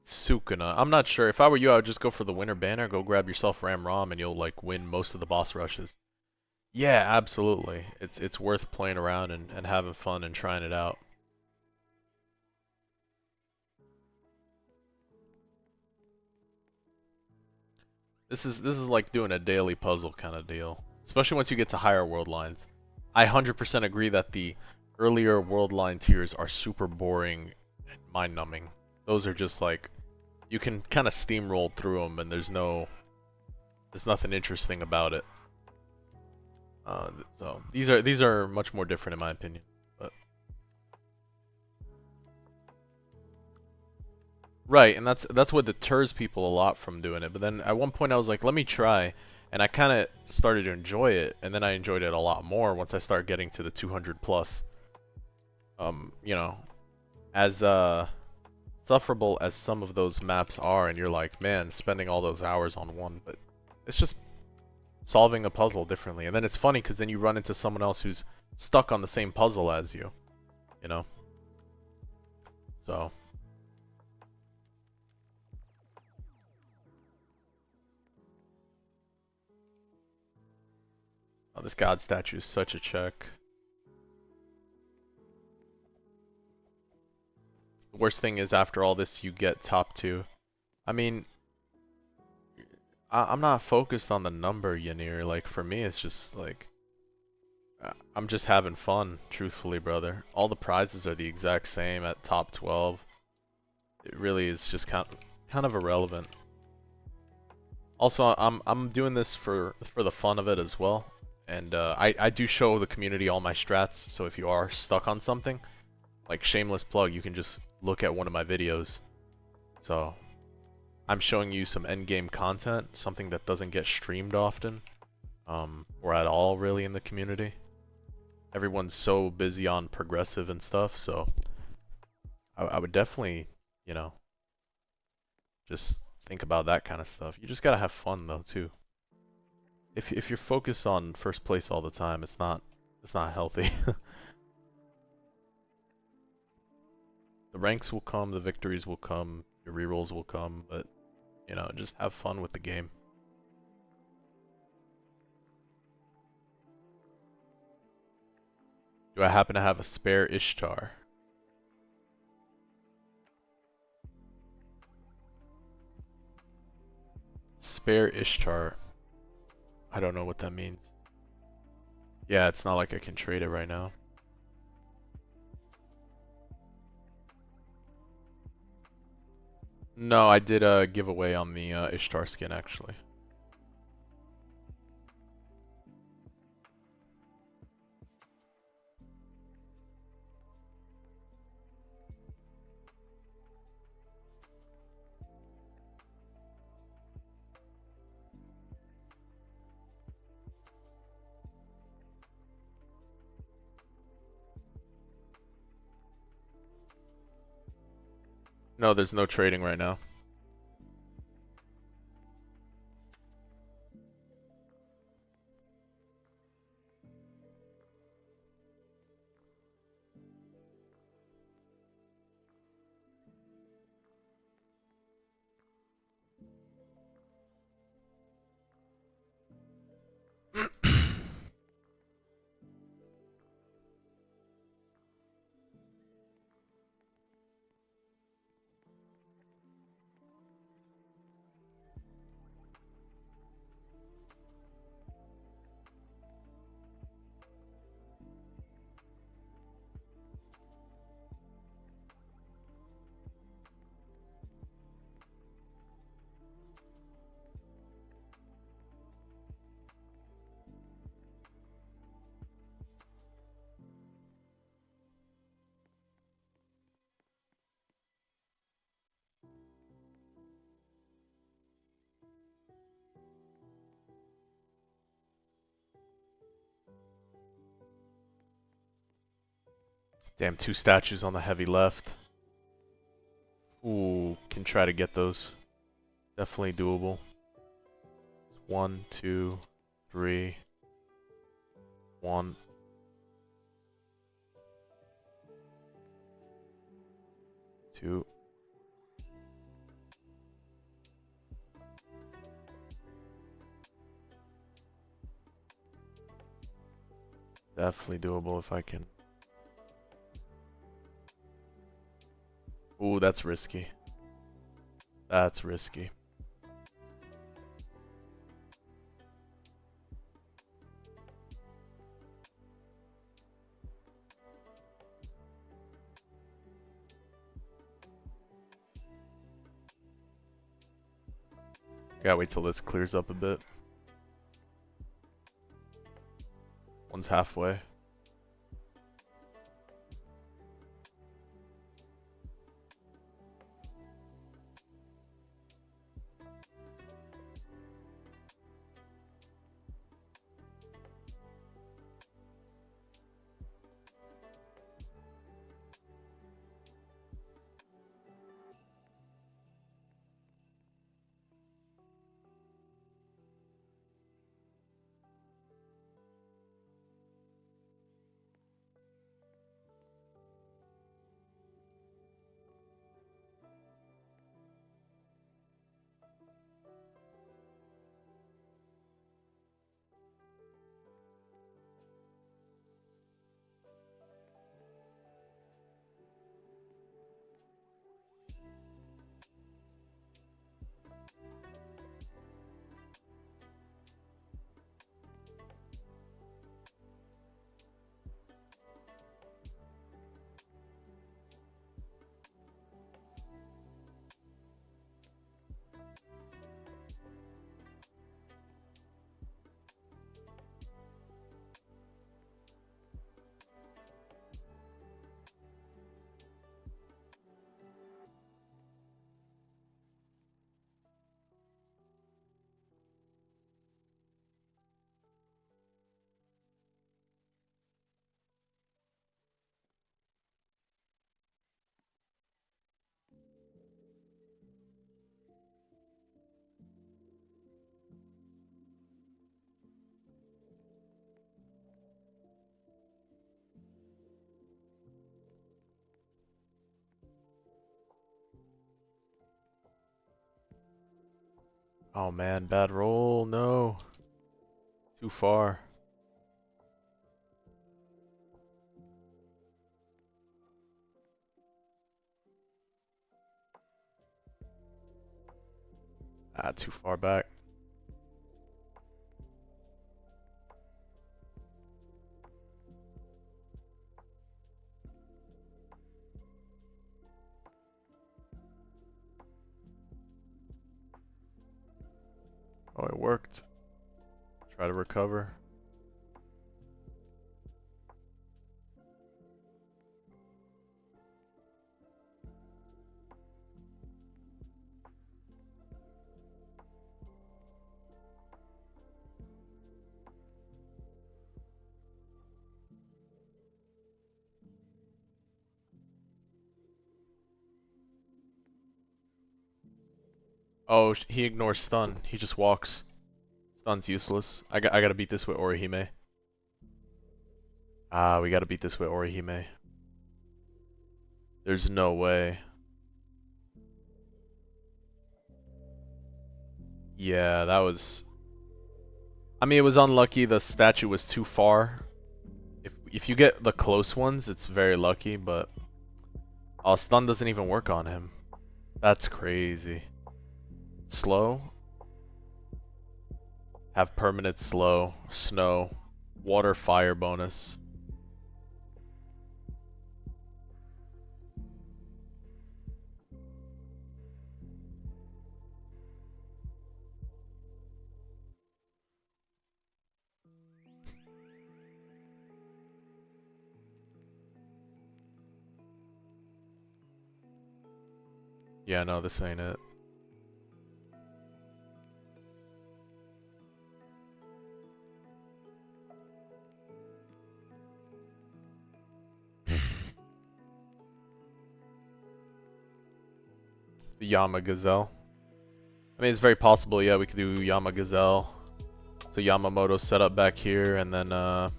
Sukuna. I'm not sure. If I were you, I would just go for the winner banner, go grab yourself Ram Rom, and you'll like win most of the boss rushes. Yeah, absolutely. It's worth playing around and having fun and trying it out. This is like doing a daily puzzle kind of deal. Especially once you get to higher world lines. I 100% agree that the earlier world line tiers are super boring and mind-numbing. Those are just like you can kind of steamroll through them and there's nothing interesting about it. So these are much more different in my opinion. But right, and that's what deters people a lot from doing it. But then at one point I was like, let me try, and I kind of started to enjoy it, and then I enjoyed it a lot more once I started getting to the 200 plus. You know, as sufferable as some of those maps are, and you're like, man, spending all those hours on one, but it's just solving a puzzle differently. And then it's funny because then you run into someone else who's stuck on the same puzzle as you know? So. Oh, this god statue is such a check. The worst thing is after all this you get top 2. I mean, I'm not focused on the number, Yanir. Like, for me it's just like, I'm just having fun, truthfully, brother. All the prizes are the exact same at top 12. It really is just kind of irrelevant. Also, I'm doing this for the fun of it as well. And I do show the community all my strats, so if you are stuck on something, like shameless plug, you can just look at one of my videos. So I'm showing you some endgame content, something that doesn't get streamed often, or at all really in the community. Everyone's so busy on progressive and stuff, so I would definitely, you know, just think about that kind of stuff. You just gotta have fun though too. If you're focused on first place all the time, it's not healthy. The ranks will come, the victories will come, your rerolls will come, but you know, just have fun with the game. Do I happen to have a spare Ishtar? spare ish chart. I don't know what that means. Yeah, it's not like I can trade it right now. No, I did a giveaway on the Ishtar skin actually. No, there's no trading right now. Damn, 2 statues on the heavy left. Ooh, can try to get those. Definitely doable. 1, 2, 3. 1. 2. Definitely doable if I can. Ooh, that's risky. That's risky. Gotta wait till this clears up a bit. One's halfway. Oh man, bad roll. No. Too far. Ah, too far back. Oh, it worked. Try to recover. Oh, he ignores stun. He just walks. Stun's useless. I gotta beat this with Orihime. Ah, we gotta beat this with Orihime. There's no way. Yeah, that was... I mean, it was unlucky the statue was too far. If you get the close ones, it's very lucky, but... Oh, stun doesn't even work on him. That's crazy. Slow? Have permanent slow, snow, water, fire bonus. Yeah, no, this ain't it. The Yama Gazelle. I mean, it's very possible, yeah, we could do Yama Gazelle. So Yamamoto set up back here, and then, I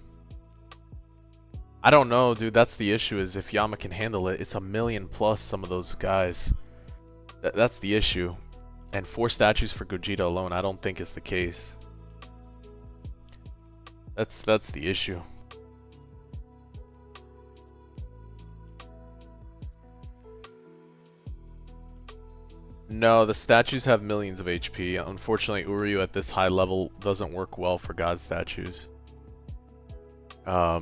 don't know, dude, that's the issue, is if Yama can handle it, it's a million plus some of those guys. That's the issue. And 4 statues for Gogeta alone, I don't think is the case. That's the issue. No, the statues have millions of HP. Unfortunately, Uryu at this high level doesn't work well for god statues. Yeah,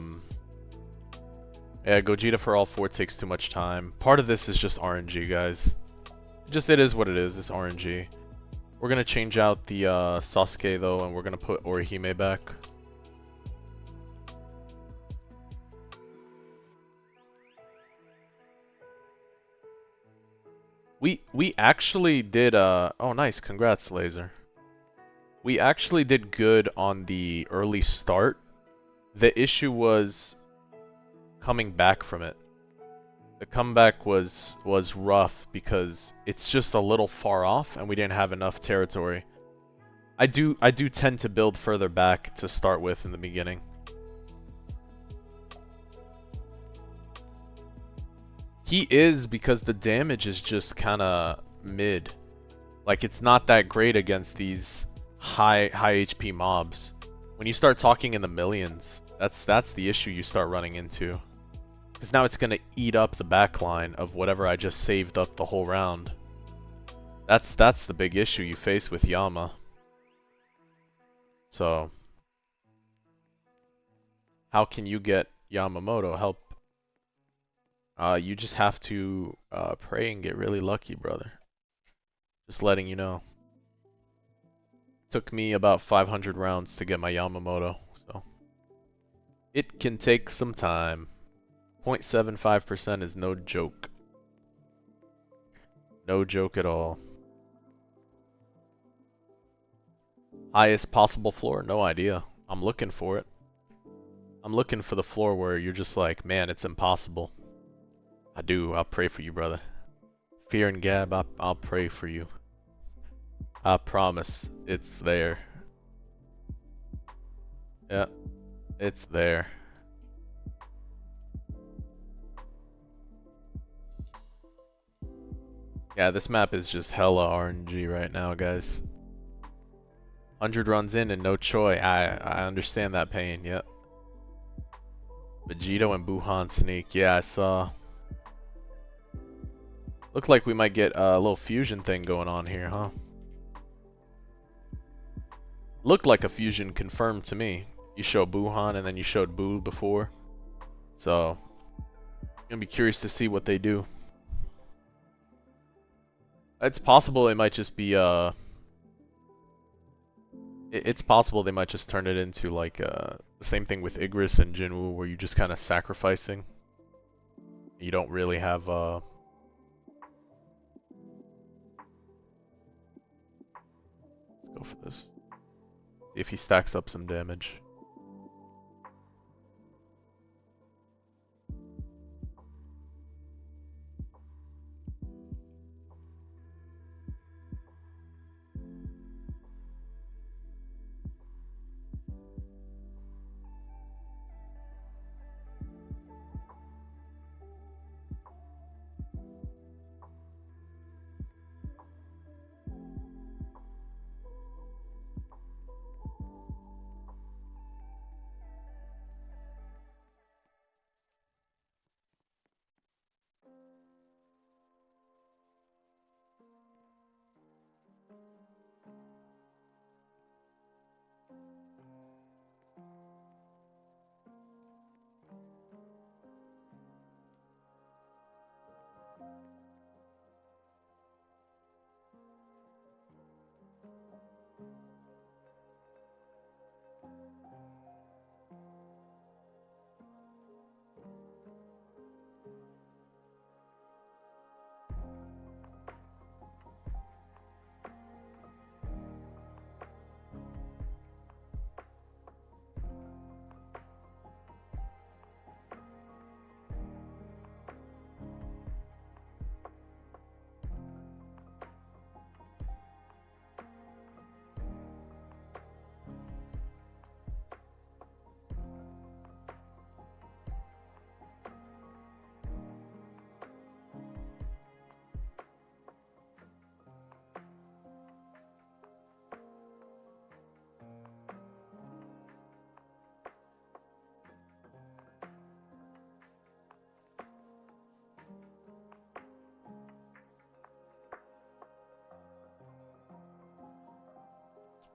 Gogeta for all 4 takes too much time. Part of this is just RNG, guys. Just it is what it is, it's RNG. We're gonna change out the Sasuke though, and we're gonna put Orihime back. We actually did oh nice, congrats Laser. We actually did good on the early start. The issue was coming back from it. The comeback was rough because it's just a little far off and we didn't have enough territory. I do tend to build further back to start with in the beginning. He is, because the damage is just kinda mid. Like, it's not that great against these high HP mobs. When you start talking in the millions, that's the issue you start running into. Because now it's gonna eat up the backline of whatever I just saved up the whole round. That's the big issue you face with Yama. So, how can you get Yamamoto help? You just have to pray and get really lucky, brother. Just letting you know. Took me about 500 rounds to get my Yamamoto, so it can take some time. 0.75% is no joke. No joke at all. Highest possible floor? No idea. I'm looking for it. I'm looking for the floor where you're just like, man, it's impossible. I do. I'll pray for you, brother. Fear and Gab, I'll pray for you. I promise it's there. Yeah, it's there. Yeah, this map is just hella RNG right now, guys. 100 runs in and no Choi. I understand that pain, yep. Vegito and Buhan sneak. Yeah, I saw. Looked like we might get a little fusion thing going on here, huh? Looked like a fusion confirmed to me. You showed Buhan and then you showed Boo before. So, gonna be curious to see what they do. It's possible it might just be It's possible they might just turn it into like the same thing with Igris and Jinwoo, where you just kind of sacrificing. You don't really have Let's go for this. See if he stacks up some damage.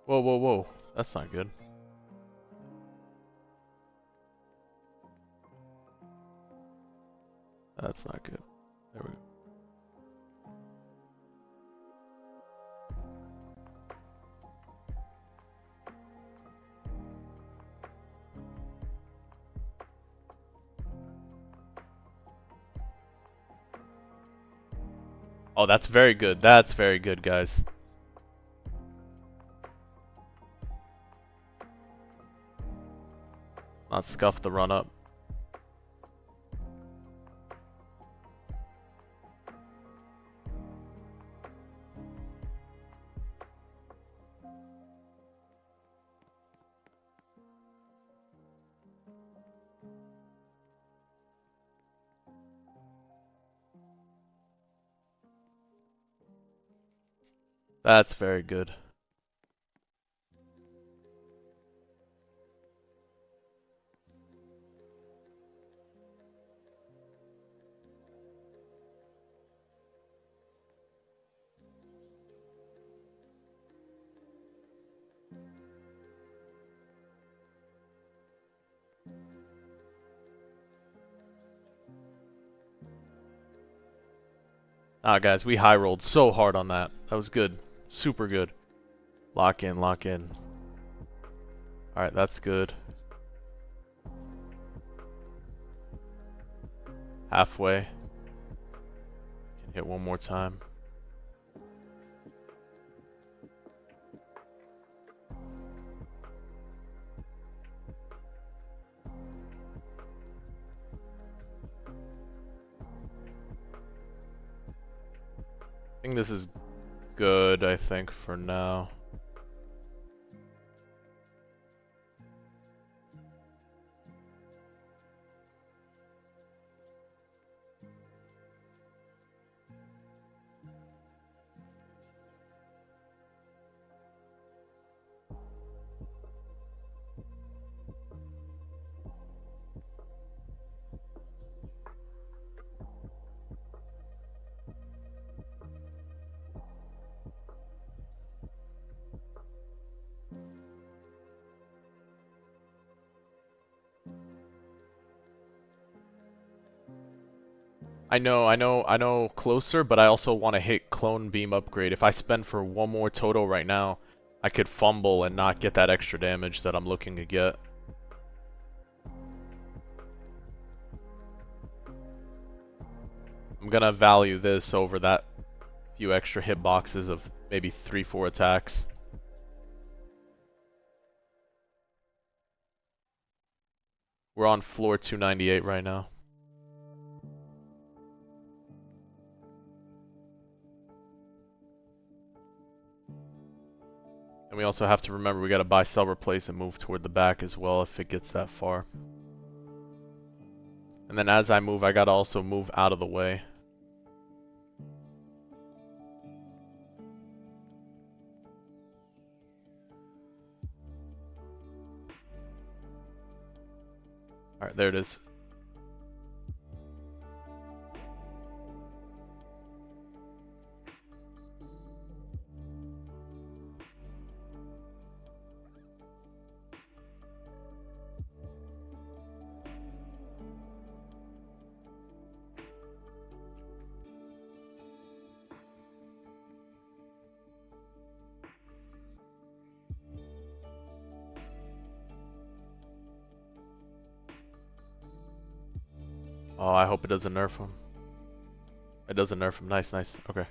Whoa, whoa, whoa. That's not good. That's not good. There we go. Oh, that's very good. That's very good, guys. Not scuff the run up. That's very good. Ah, guys, we high rolled so hard on that. That was good. Super good. Lock in, lock in. Alright, that's good. Halfway. Can hit one more time. I think this is good, I think, for now. I know closer, but I also want to hit clone beam upgrade. If I spend for one more total right now, I could fumble and not get that extra damage that I'm looking to get. I'm gonna value this over that few extra hitboxes of maybe 3-4 attacks. We're on floor 298 right now. And we also have to remember we gotta buy, sell, replace, and move toward the back as well if it gets that far. And then as I move, I gotta also move out of the way. Alright, there it is. Oh, I hope it doesn't nerf him. It doesn't nerf him. Nice, nice. Okay.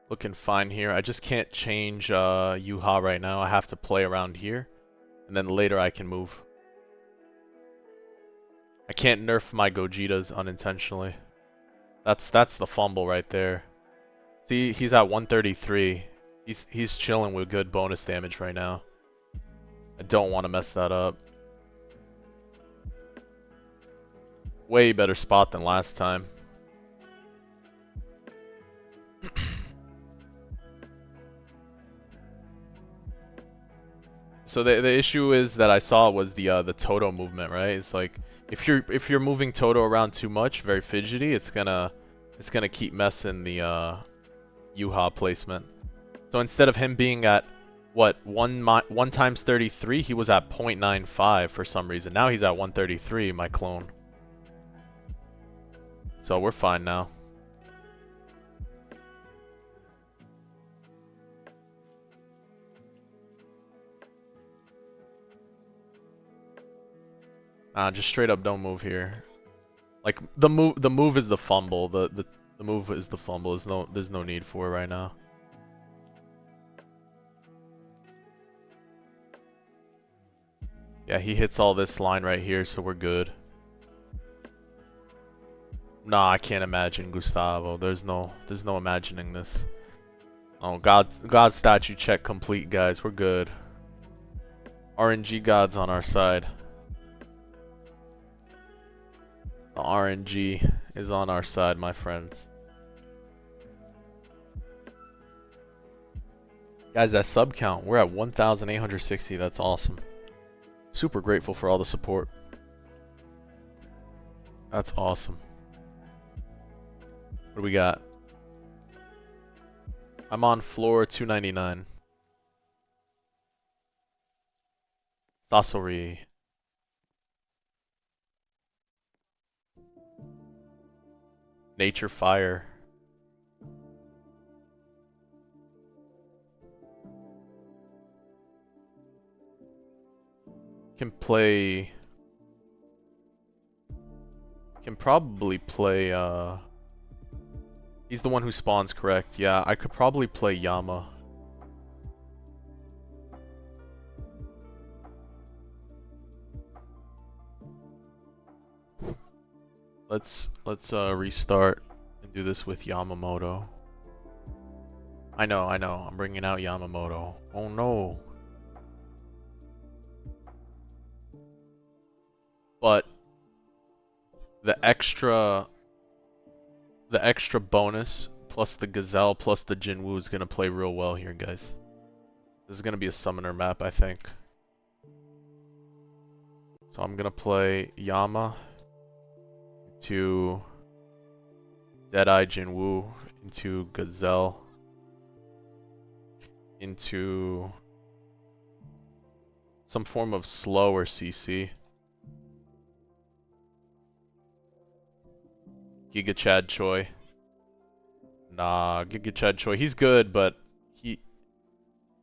Looking fine here. I just can't change Yuha right now. I have to play around here. And then later I can move. I can't nerf my Gojitas unintentionally. That's the fumble right there. See, he's at 133. He's chilling with good bonus damage right now. I don't want to mess that up. Way better spot than last time. So the issue is that I saw was the Toto movement, right? It's like if you're moving Toto around too much, very fidgety, it's gonna keep messing the Yuha placement. So instead of him being at what 1 times 33, he was at 0.95 for some reason. Now he's at 133, my clone. So we're fine now. Just straight up don't move here. Like the move is the fumble. The move is the fumble. There's no need for it right now. Yeah, he hits all this line right here, so we're good. Nah, I can't imagine Gustavo. There's no imagining this. Oh, God statue check complete, guys. We're good. RNG God's on our side. The RNG is on our side, my friends. Guys, that sub count, we're at 1,860. That's awesome. Super grateful for all the support. That's awesome. What do we got? I'm on floor 299. Sasori. Nature Fire. Can probably play he's the one who spawns, correct? Yeah, I could probably play Yama. let's restart and do this with Yamamoto. I know, I'm bringing out Yamamoto. Oh no. But the extra bonus plus the Gazelle plus the Jinwoo is gonna play real well here, guys. This is gonna be a summoner map, I think. So I'm gonna play Yama into Deadeye Jinwoo into Gazelle into some form of slow or CC. Giga Chad Choi. Nah, Giga Chad Choi. He's good, but he's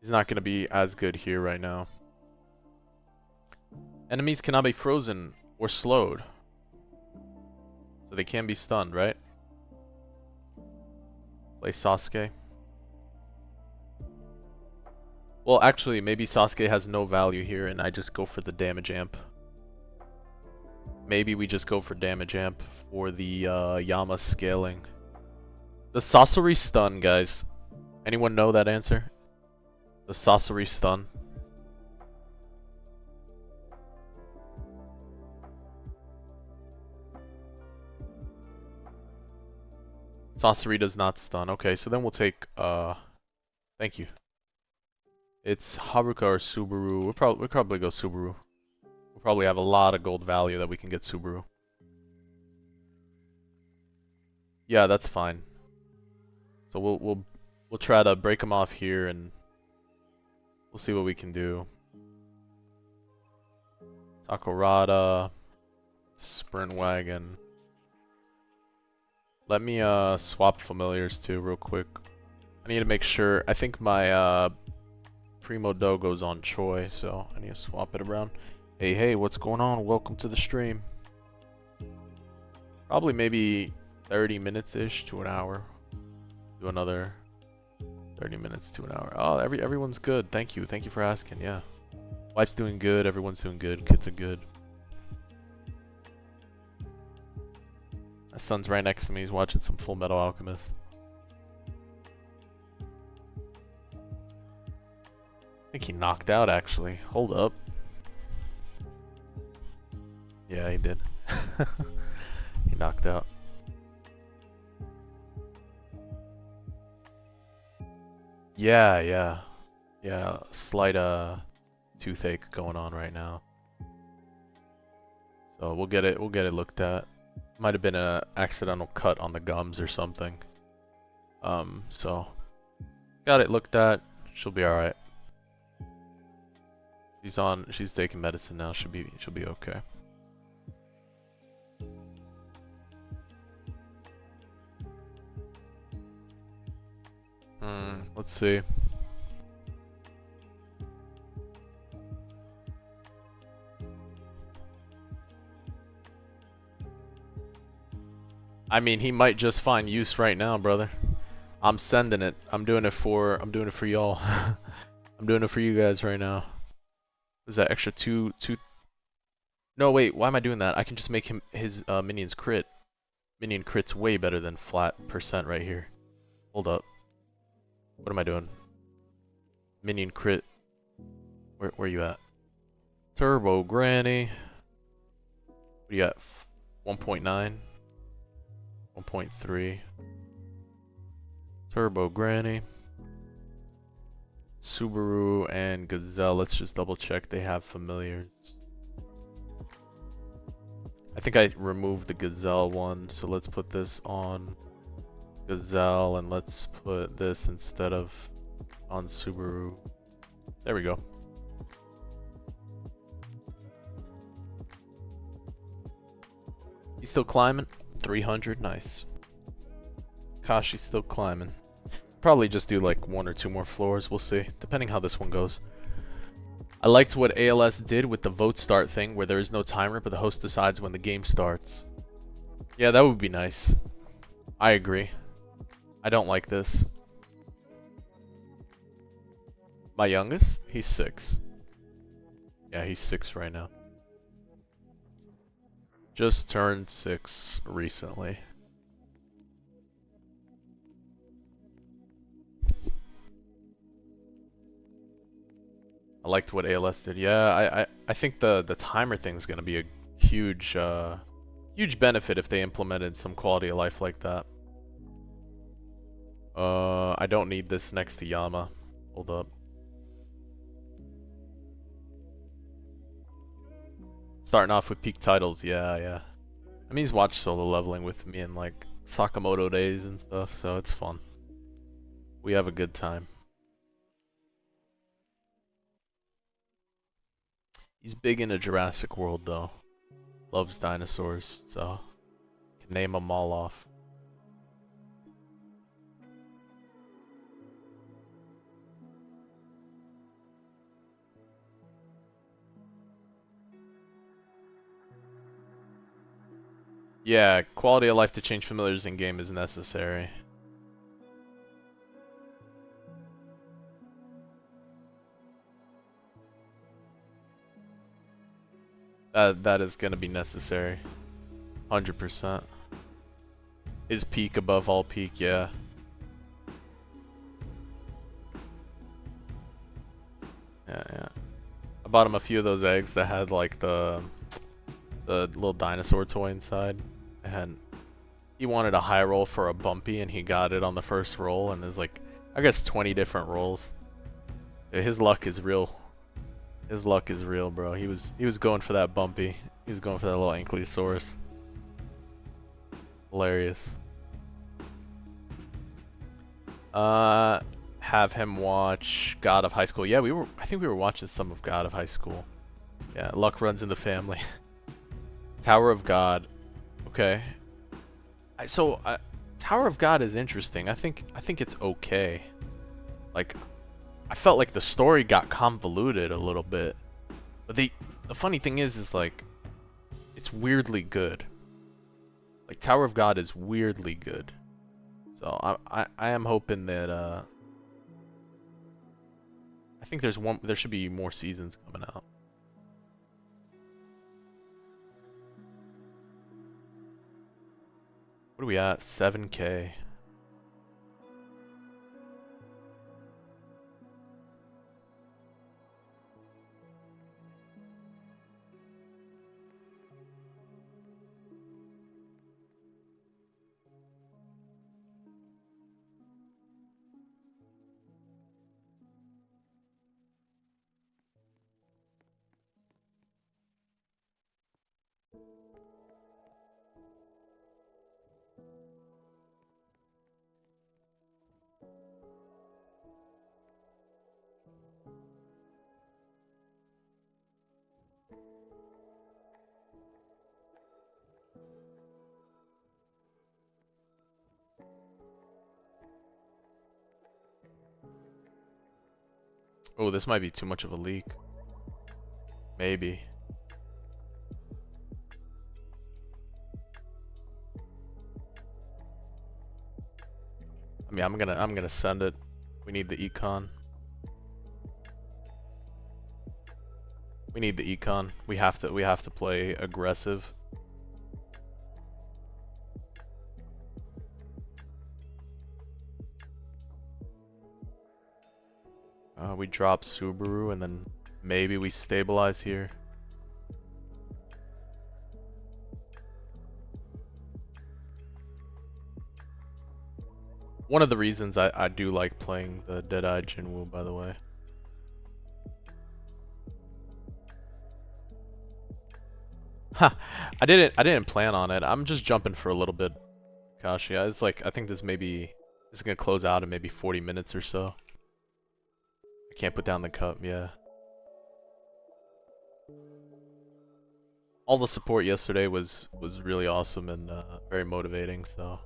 not gonna be as good here right now. Enemies cannot be frozen or slowed. So they can be stunned, right? Play Sasuke. Well, actually, maybe Sasuke has no value here and I just go for the damage amp. Maybe we just go for damage amp for the Yama scaling. The Sasori stun, guys. Anyone know that answer? The Sasori stun. Sasori does not stun. Okay, so then we'll take thank you. It's Haruka or Subaru. We'll probably go Subaru. We'll probably have a lot of gold value that we can get Subaru. Yeah, that's fine. So we'll try to break them off here and we'll see what we can do. Takorada, Sprint Wagon. Let me swap familiars too real quick. I need to make sure. I think my Primo Dogo's on Choi, so I need to swap it around. Hey, what's going on? Welcome to the stream. Probably maybe 30 minutes-ish to an hour. Do another 30 minutes to an hour. Oh, everyone's good. Thank you for asking. Yeah, wife's doing good. Everyone's doing good. Kids are good. My son's right next to me. He's watching some Full Metal Alchemist. I think he knocked out actually. Hold up. Yeah, he did. He knocked out. Yeah. Slight toothache going on right now. So we'll get it looked at. Might have been an accidental cut on the gums or something. So got it looked at. She'll be all right. She's taking medicine now. She'll be okay. Let's see. I mean, he might just find use right now, brother. I'm sending it. I'm doing it for y'all. I'm doing it for you guys right now. Is that extra two? No, wait. Why am I doing that? I can just make his minions crit. Minion crit's way better than flat percent right here. Hold up. What am I doing? Minion crit. Where you at? Turbo Granny. What do you got? 1.9. 1.3. Turbo Granny. Subaru and Gazelle. Let's just double check they have familiars. I think I removed the Gazelle one, so let's put this on Gazelle and let's put this instead of on Subaru. There we go. He's still climbing. 300, nice. Kashi's still climbing. Probably just do like 1 or 2 more floors, we'll see, depending how this one goes. I liked what ALS did with the vote start thing, where there is no timer, but the host decides when the game starts. Yeah, that would be nice. I agree. I don't like this. My youngest? He's 6. Yeah, he's 6 right now. Just turned 6 recently. I liked what ALS did. Yeah, I think the timer thing's gonna be a huge huge benefit if they implemented some quality of life like that. I don't need this next to Yama. Hold up. Starting off with peak titles, yeah. I mean, he's watched solo leveling with me in like Sakamoto days and stuff, so it's fun. We have a good time. He's big into Jurassic World though. Loves dinosaurs, so can name them all off. Yeah, quality of life to change familiars in game is necessary. That is gonna be necessary. 100%. His peak above all peak, yeah. Yeah. I bought him a few of those eggs that had like the little dinosaur toy inside, and he wanted a high roll for a bumpy, and he got it on the first roll, and there's like, I guess 20 different rolls. Yeah, his luck is real. His luck is real, bro. He was going for that bumpy. He was going for that little Ankylosaurus. Hilarious. Have him watch God of High School. Yeah, I think we were watching some of God of High School. Yeah, luck runs in the family. Tower of God. Okay. Tower of God is interesting. I think it's okay. Like, I felt like the story got convoluted a little bit. But the funny thing is like, it's weirdly good. Like, Tower of God is weirdly good. So I am hoping that I think there should be more seasons coming out. What are we at? 7K. Oh, this might be too much of a leak. Maybe. I mean, I'm gonna send it. We need the econ. We need the econ. We have to play aggressive. We drop Subaru and then maybe we stabilize here. One of the reasons I do like playing the Deadeye Jinwoo, by the way. Ha! I didn't plan on it. I'm just jumping for a little bit, Kashi. It's like, I think this is gonna close out in maybe 40 minutes or so. I can't put down the cup, yeah. All the support yesterday was really awesome and very motivating, so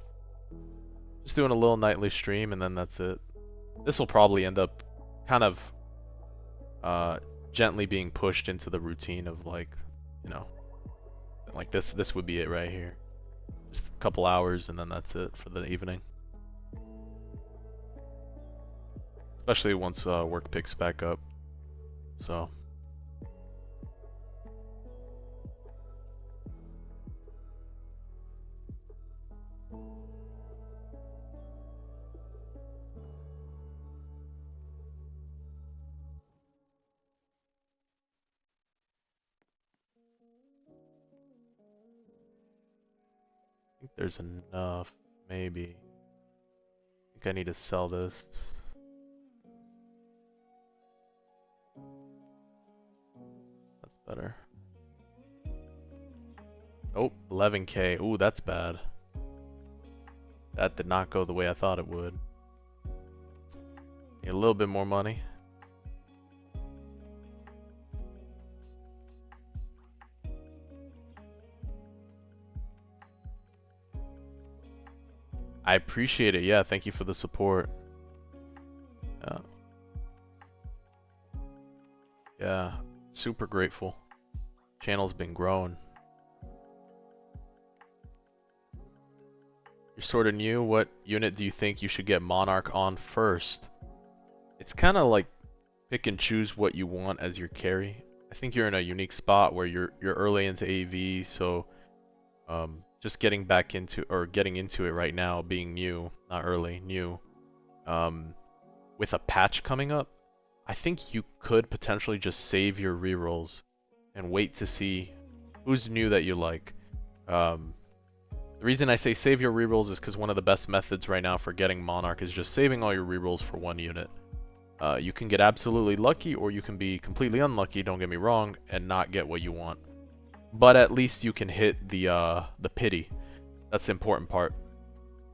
just doing a little nightly stream and then that's it. This will probably end up kind of gently being pushed into the routine of, like, you know, like this would be it right here. Just a couple hours and then that's it for the evening. Especially once work picks back up. So I think there's enough, maybe. I think I need to sell this. That's better. Oh, 11K. Ooh, that's bad. That did not go the way I thought it would. Need a little bit more money. I appreciate it. Yeah, thank you for the support. Yeah, super grateful. Channel's been growing. You're sort of new. What unit do you think you should get Monarch on first? It's kind of like pick and choose what you want as your carry. I think you're in a unique spot where you're early into AV, so just getting into it right now, being new, not early, new, with a patch coming up, I think you could potentially just save your rerolls and wait to see who's new that you like. The reason I say save your rerolls is because one of the best methods right now for getting Monarch is just saving all your rerolls for one unit. You can get absolutely lucky, or you can be completely unlucky, don't get me wrong, and not get what you want. But at least you can hit the pity. That's the important part.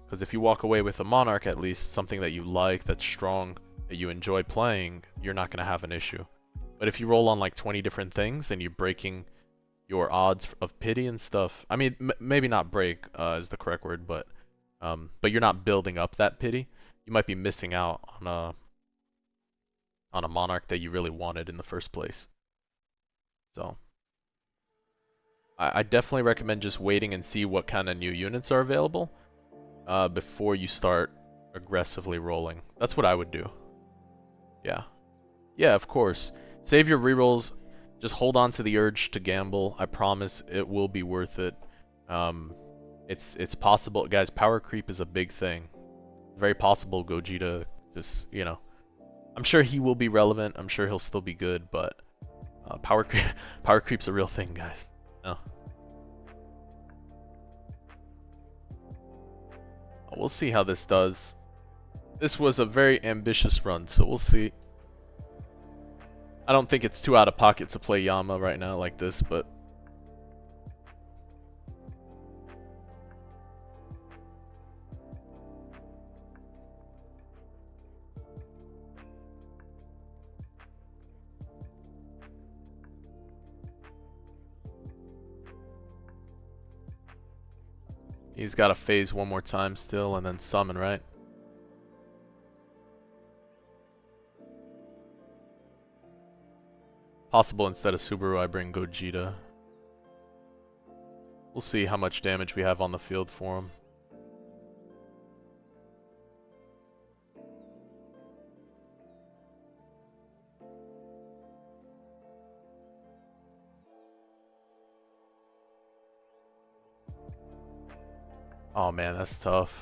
Because if you walk away with a Monarch, at least something that you like, that's strong, that you enjoy playing, you're not going to have an issue. But if you roll on like 20 different things and you're breaking your odds of pity and stuff, I mean, maybe not break is the correct word, but you're not building up that pity, you might be missing out on a Monarch that you really wanted in the first place. So I definitely recommend just waiting and see what kind of new units are available before you start aggressively rolling. That's what I would do. Yeah. Yeah, of course. Save your rerolls. Just hold on to the urge to gamble. I promise it will be worth it. It's possible, guys. Power creep is a big thing. Very possible Gogeta just, I'm sure he will be relevant. I'm sure he'll still be good, but power creep's a real thing, guys. No. We'll see how this does. This was a very ambitious run, so we'll see. I don't think it's too out of pocket to play Yama right now like this, but he's got to phase one more time still and then summon, right? Possible instead of Subaru I bring Gogeta. We'll see how much damage we have on the field for him. Oh man, that's tough.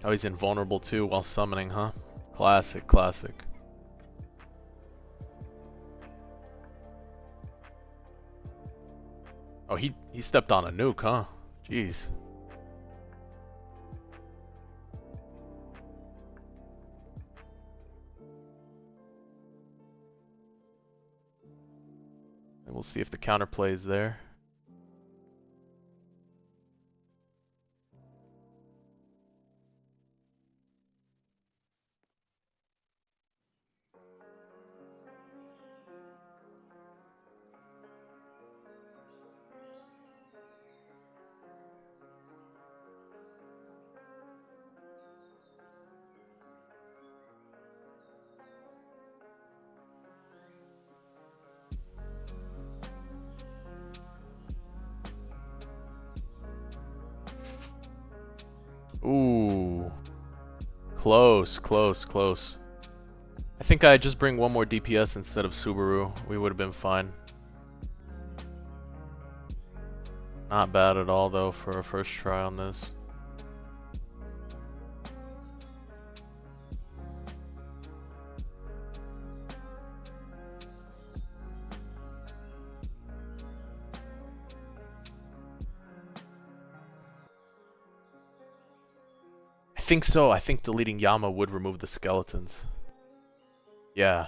Oh, he's invulnerable too while summoning, huh? Classic, classic. Oh, he stepped on a nuke, huh? Jeez. And we'll see if the counterplay is there. Ooh. Close, close, close. I think I just bring one more DPS instead of Subaru. We would have been fine. Not bad at all though for a first try on this. think so. I think deleting Yama would remove the skeletons. Yeah.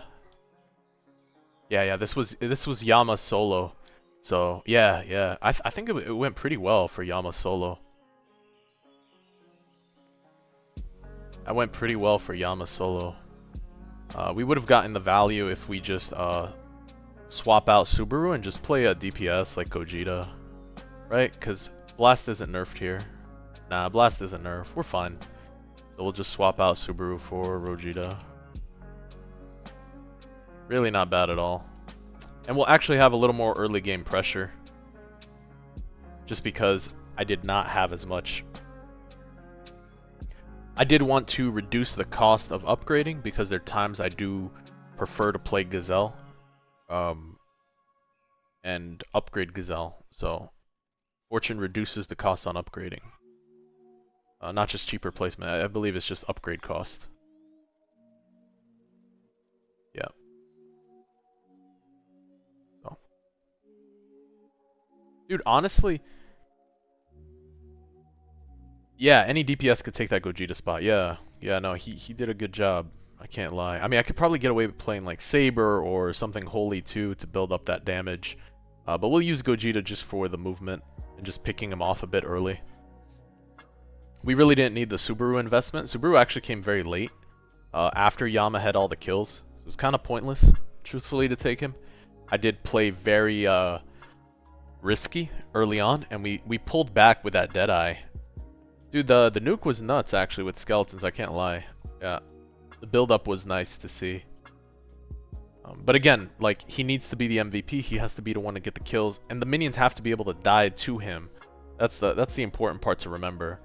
Yeah. This was Yama solo. So yeah. I think it went pretty well for Yama solo. That went pretty well for Yama solo. We would have gotten the value if we just swap out Subaru and just play a DPS like Gogeta, right? Because Blast isn't nerfed here. Nah, Blast isn't nerfed. We're fine. So we'll just swap out Subaru for Gogeta. Really not bad at all. And we'll actually have a little more early game pressure. Just because I did not have as much. I did want to reduce the cost of upgrading because there are times I do prefer to play Gazelle. And upgrade Gazelle. So Fortune reduces the cost on upgrading. Not just cheaper placement. I believe it's just upgrade cost. Yeah. So. Dude, honestly, yeah, any DPS could take that Gogeta spot. Yeah, no, he did a good job. I can't lie. I mean, I could probably get away with playing like Saber or something holy too to build up that damage. But we'll use Gogeta just for the movement and just picking him off a bit early. We really didn't need the Subaru investment. Subaru actually came very late after Yama had all the kills. So it was kind of pointless, truthfully, to take him. I did play very risky early on, and we pulled back with that Deadeye. Dude, the nuke was nuts actually with skeletons, I can't lie. Yeah, the build-up was nice to see. But again, like, he needs to be the MVP, he has to be the one to get the kills, and the minions have to be able to die to him. That's the important part to remember.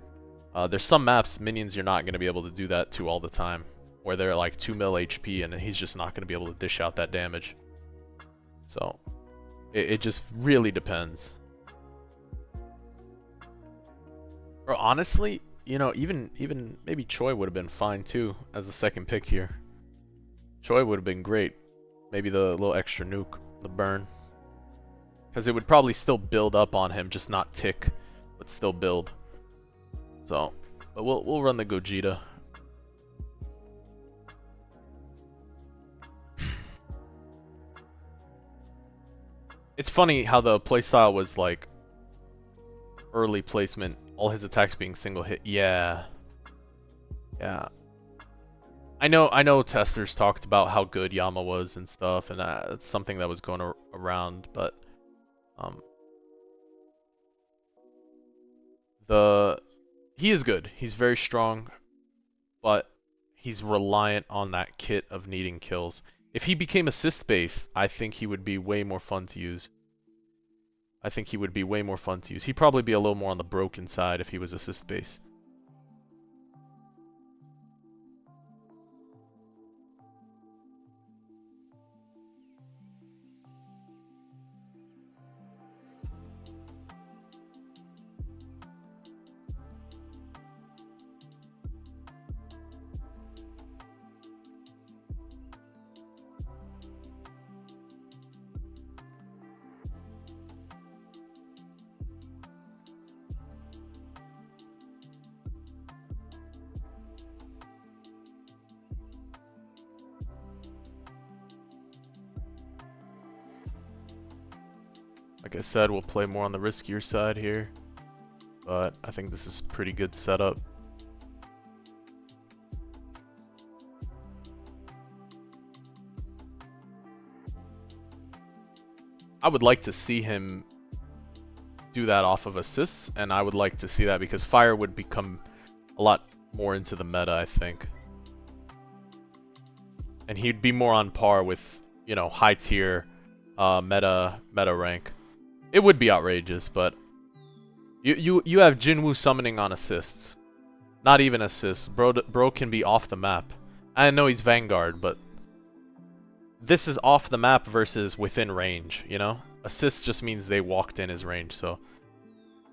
There's some maps, minions you're not going to be able to do that to all the time, where they're like 2 mil HP and he's just not going to be able to dish out that damage. So, it just really depends. Or honestly, you know, even maybe Choi would have been fine too as the second pick here. Choi would have been great. Maybe the little extra nuke, the burn. Because it would probably still build up on him, just not tick, but still build. So, but we'll run the Gogeta. It's funny how the playstyle was like early placement, all his attacks being single hit. Yeah. I know testers talked about how good Yama was and stuff, and it's something that was going around, but he is good. He's very strong, but he's reliant on that kit of needing kills. If he became assist based, I think he would be way more fun to use. He'd probably be a little more on the broken side if he was assist based. Like I said, we'll play more on the riskier side here, but I think this is pretty good setup. I would like to see him do that off of assists, and I would like to see that because Fire would become a lot more into the meta, I think. And he'd be more on par with, you know, high tier meta rank. It would be outrageous, but you have Jinwoo summoning on assists. Not even assists. Bro can be off the map. I know he's Vanguard, but this is off the map versus within range, you know? Assist just means they walked in his range, so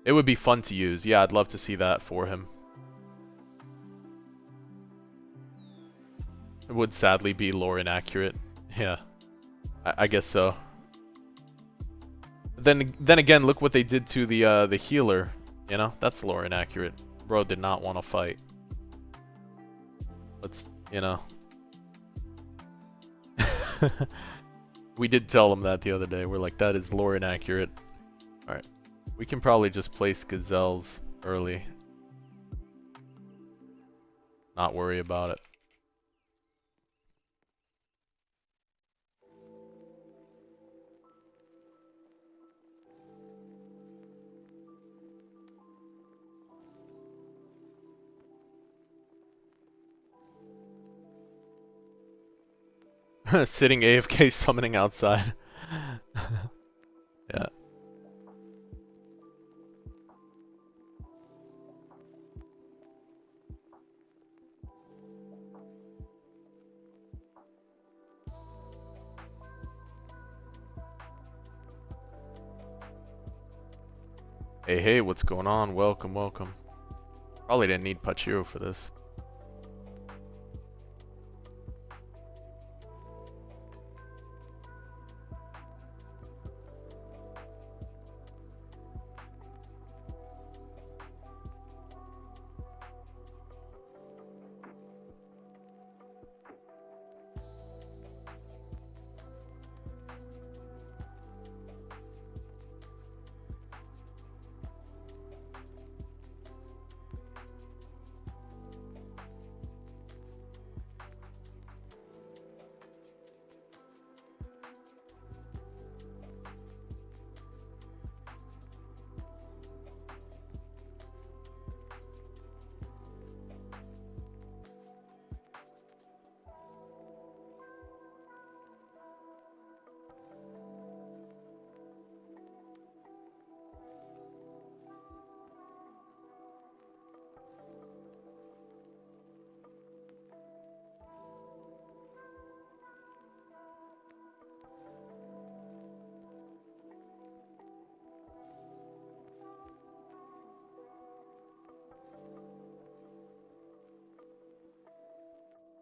it would be fun to use. Yeah, I'd love to see that for him. It would sadly be lore inaccurate. Yeah, I guess so. Then again, look what they did to the healer. You know, that's lore inaccurate. Bro did not want to fight. Let's, you know. We did tell them that the other day. We're like, that is lore inaccurate. Alright. We can probably just place gazelles early. Not worry about it. Sitting AFK summoning outside. Yeah. Hey, hey, what's going on? Welcome, welcome. Probably didn't need Pachiro for this.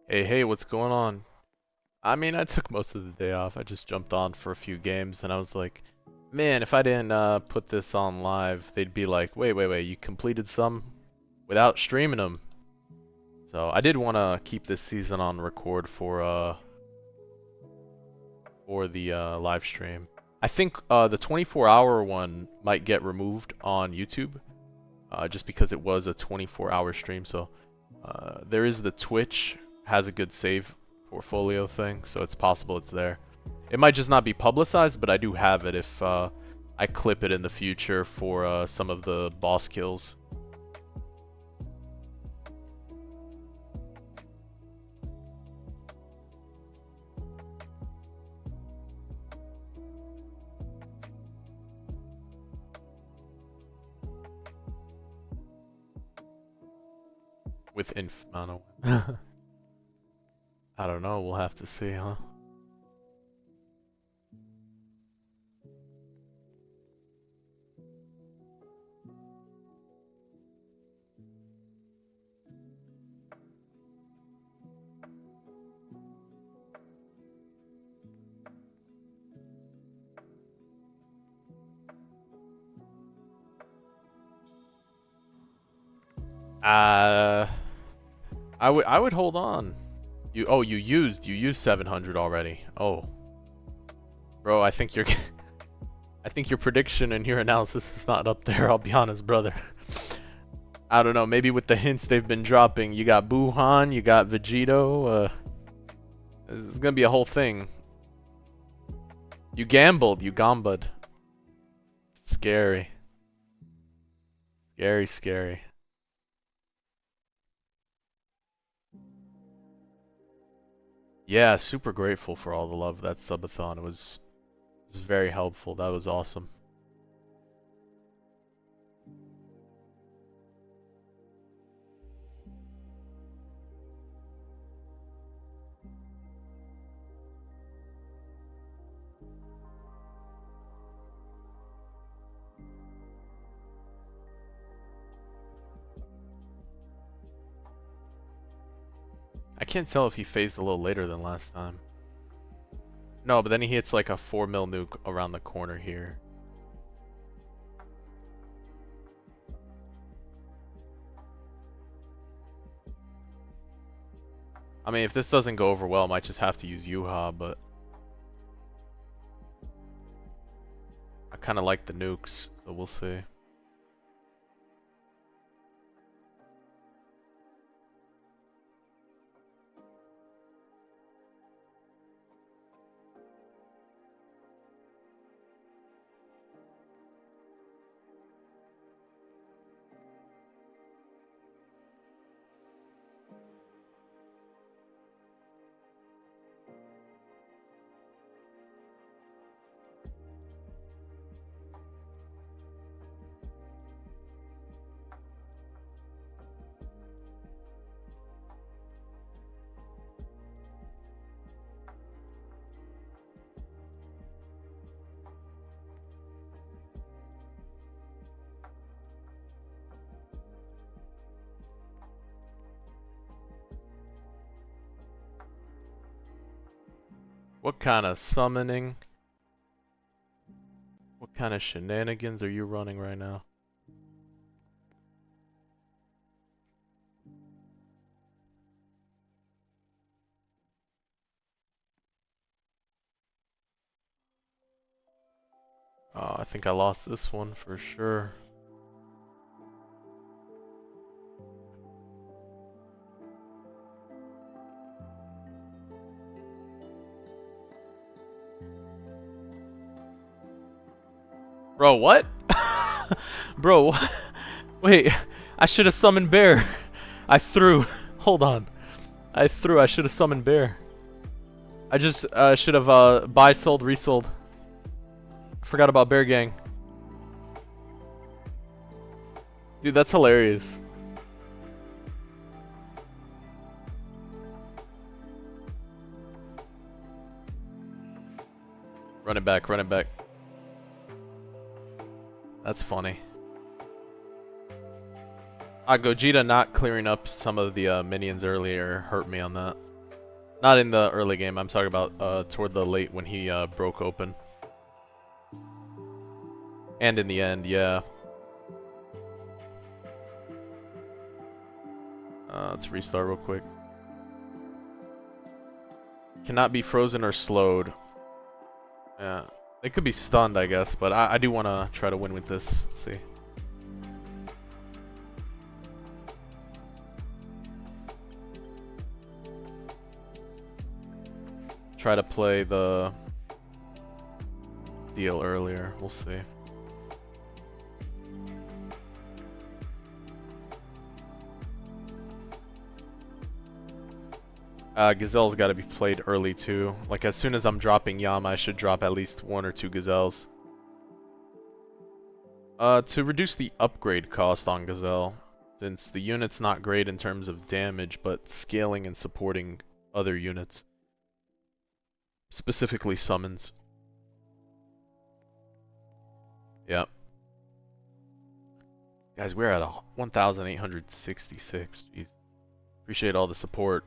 Hey, hey, what's going on? I mean, I took most of the day off. I just jumped on for a few games and I was like, man, if I didn't put this on live, they'd be like, wait, wait, wait, you completed some without streaming them. So I did want to keep this season on record for the live stream. I think the 24-hour one might get removed on YouTube, just because it was a 24-hour stream. So there is the Twitch has a good save portfolio thing, so it's possible it's there. It might just not be publicized, but I do have it if I clip it in the future for some of the boss kills. With Infmano. I don't know, we'll have to see, huh? I would hold on. You used 700 already. Oh. Bro, I think your prediction and your analysis is not up there, I'll be honest, brother. I don't know, maybe with the hints they've been dropping, you got Buhan, you got Vegito, it's gonna be a whole thing. You gambled, you gambad. Scary. Scary, scary. Yeah, super grateful for all the love that subathon. It was very helpful. That was awesome. I can't tell if he phased a little later than last time. No, but then he hits like a 4 mil nuke around the corner here. I mean, if this doesn't go over well, I might just have to use Yuha, but I kind of like the nukes, so we'll see. What kind of summoning? What kind of shenanigans are you running right now? Oh, I think I lost this one for sure. Bro, what? Bro, what? Wait, I should have summoned bear. I threw. Hold on. I threw. I should have summoned bear. I just should have buy, sold, resold. Forgot about bear gang. Dude, that's hilarious. Run it back, run it back. That's funny. Gogeta not clearing up some of the minions earlier hurt me on that. Not in the early game, I'm talking about toward the late when he broke open. And in the end, yeah. Let's restart real quick. Cannot be frozen or slowed. Yeah. They could be stunned, I guess, but I do want to try to win with this. Let's see. Try to play the deal earlier. We'll see. Gazelle's got to be played early too. Like as soon as I'm dropping Yama, I should drop at least 1 or 2 Gazelles. To reduce the upgrade cost on Gazelle, since the unit's not great in terms of damage, but scaling and supporting other units. Specifically summons. Yep. Guys, we're at 1,866. Jeez. Appreciate all the support.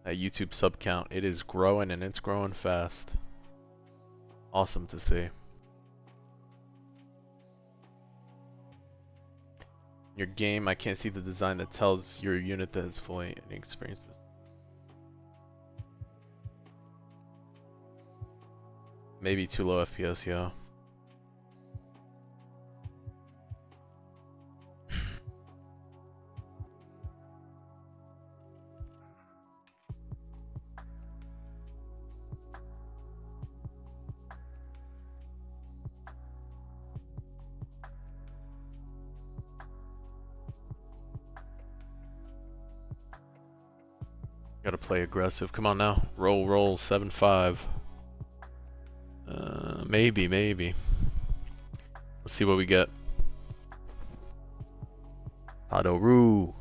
That YouTube sub count, it is growing and it's growing fast. Awesome to see. Your game, I can't see the design that tells your unit that is fully inexperienced. Maybe too low FPS, yeah. Gotta play aggressive. Come on now. Roll, roll, 7-5. Maybe. Let's see what we get. Hadoru.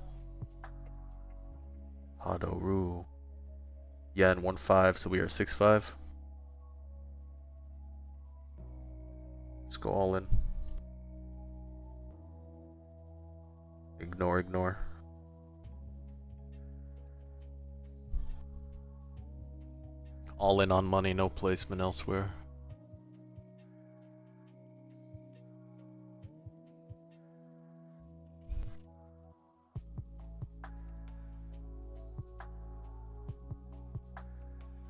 Yeah, and 1-5, so we are 6-5. Let's go all in. Ignore. All in on money, no placement elsewhere.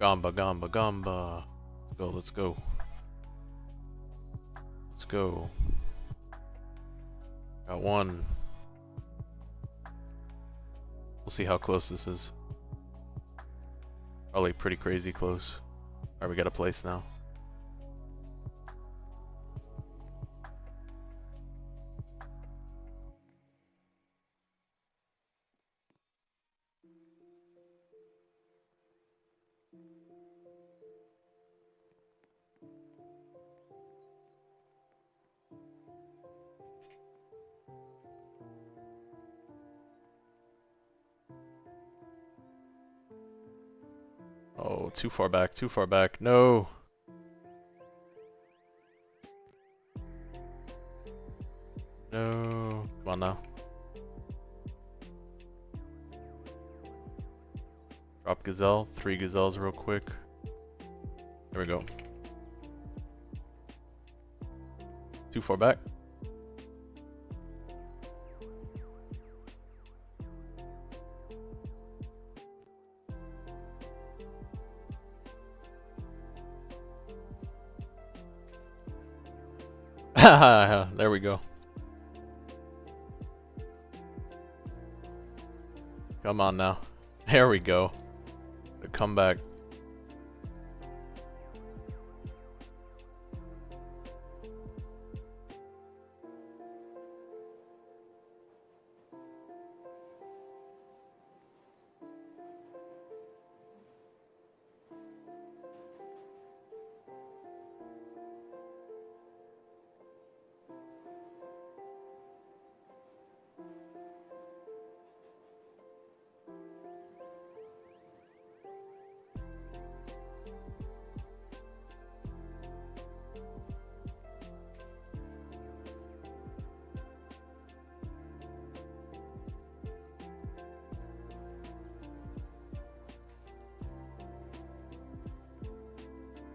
Gamba, gamba, gamba. Let's go, let's go. Let's go. Got one. We'll see how close this is. Probably pretty crazy close. Alright, we got a place now. Oh, too far back, too far back. No! No. Come on now. Drop gazelle. 3 gazelles real quick. There we go. Too far back. There we go. Come on now. There we go. The comeback.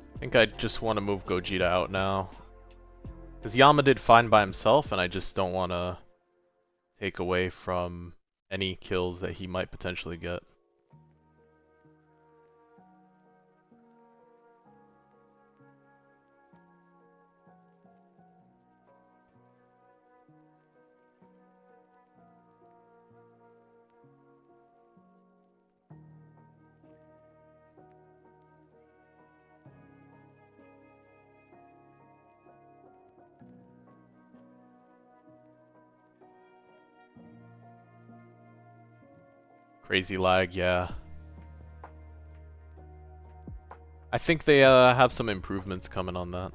I think I just want to move Gogeta out now. Because Yama did fine by himself, and I just don't want to take away from any kills that he might potentially get. Crazy lag, yeah. I think they have some improvements coming on that.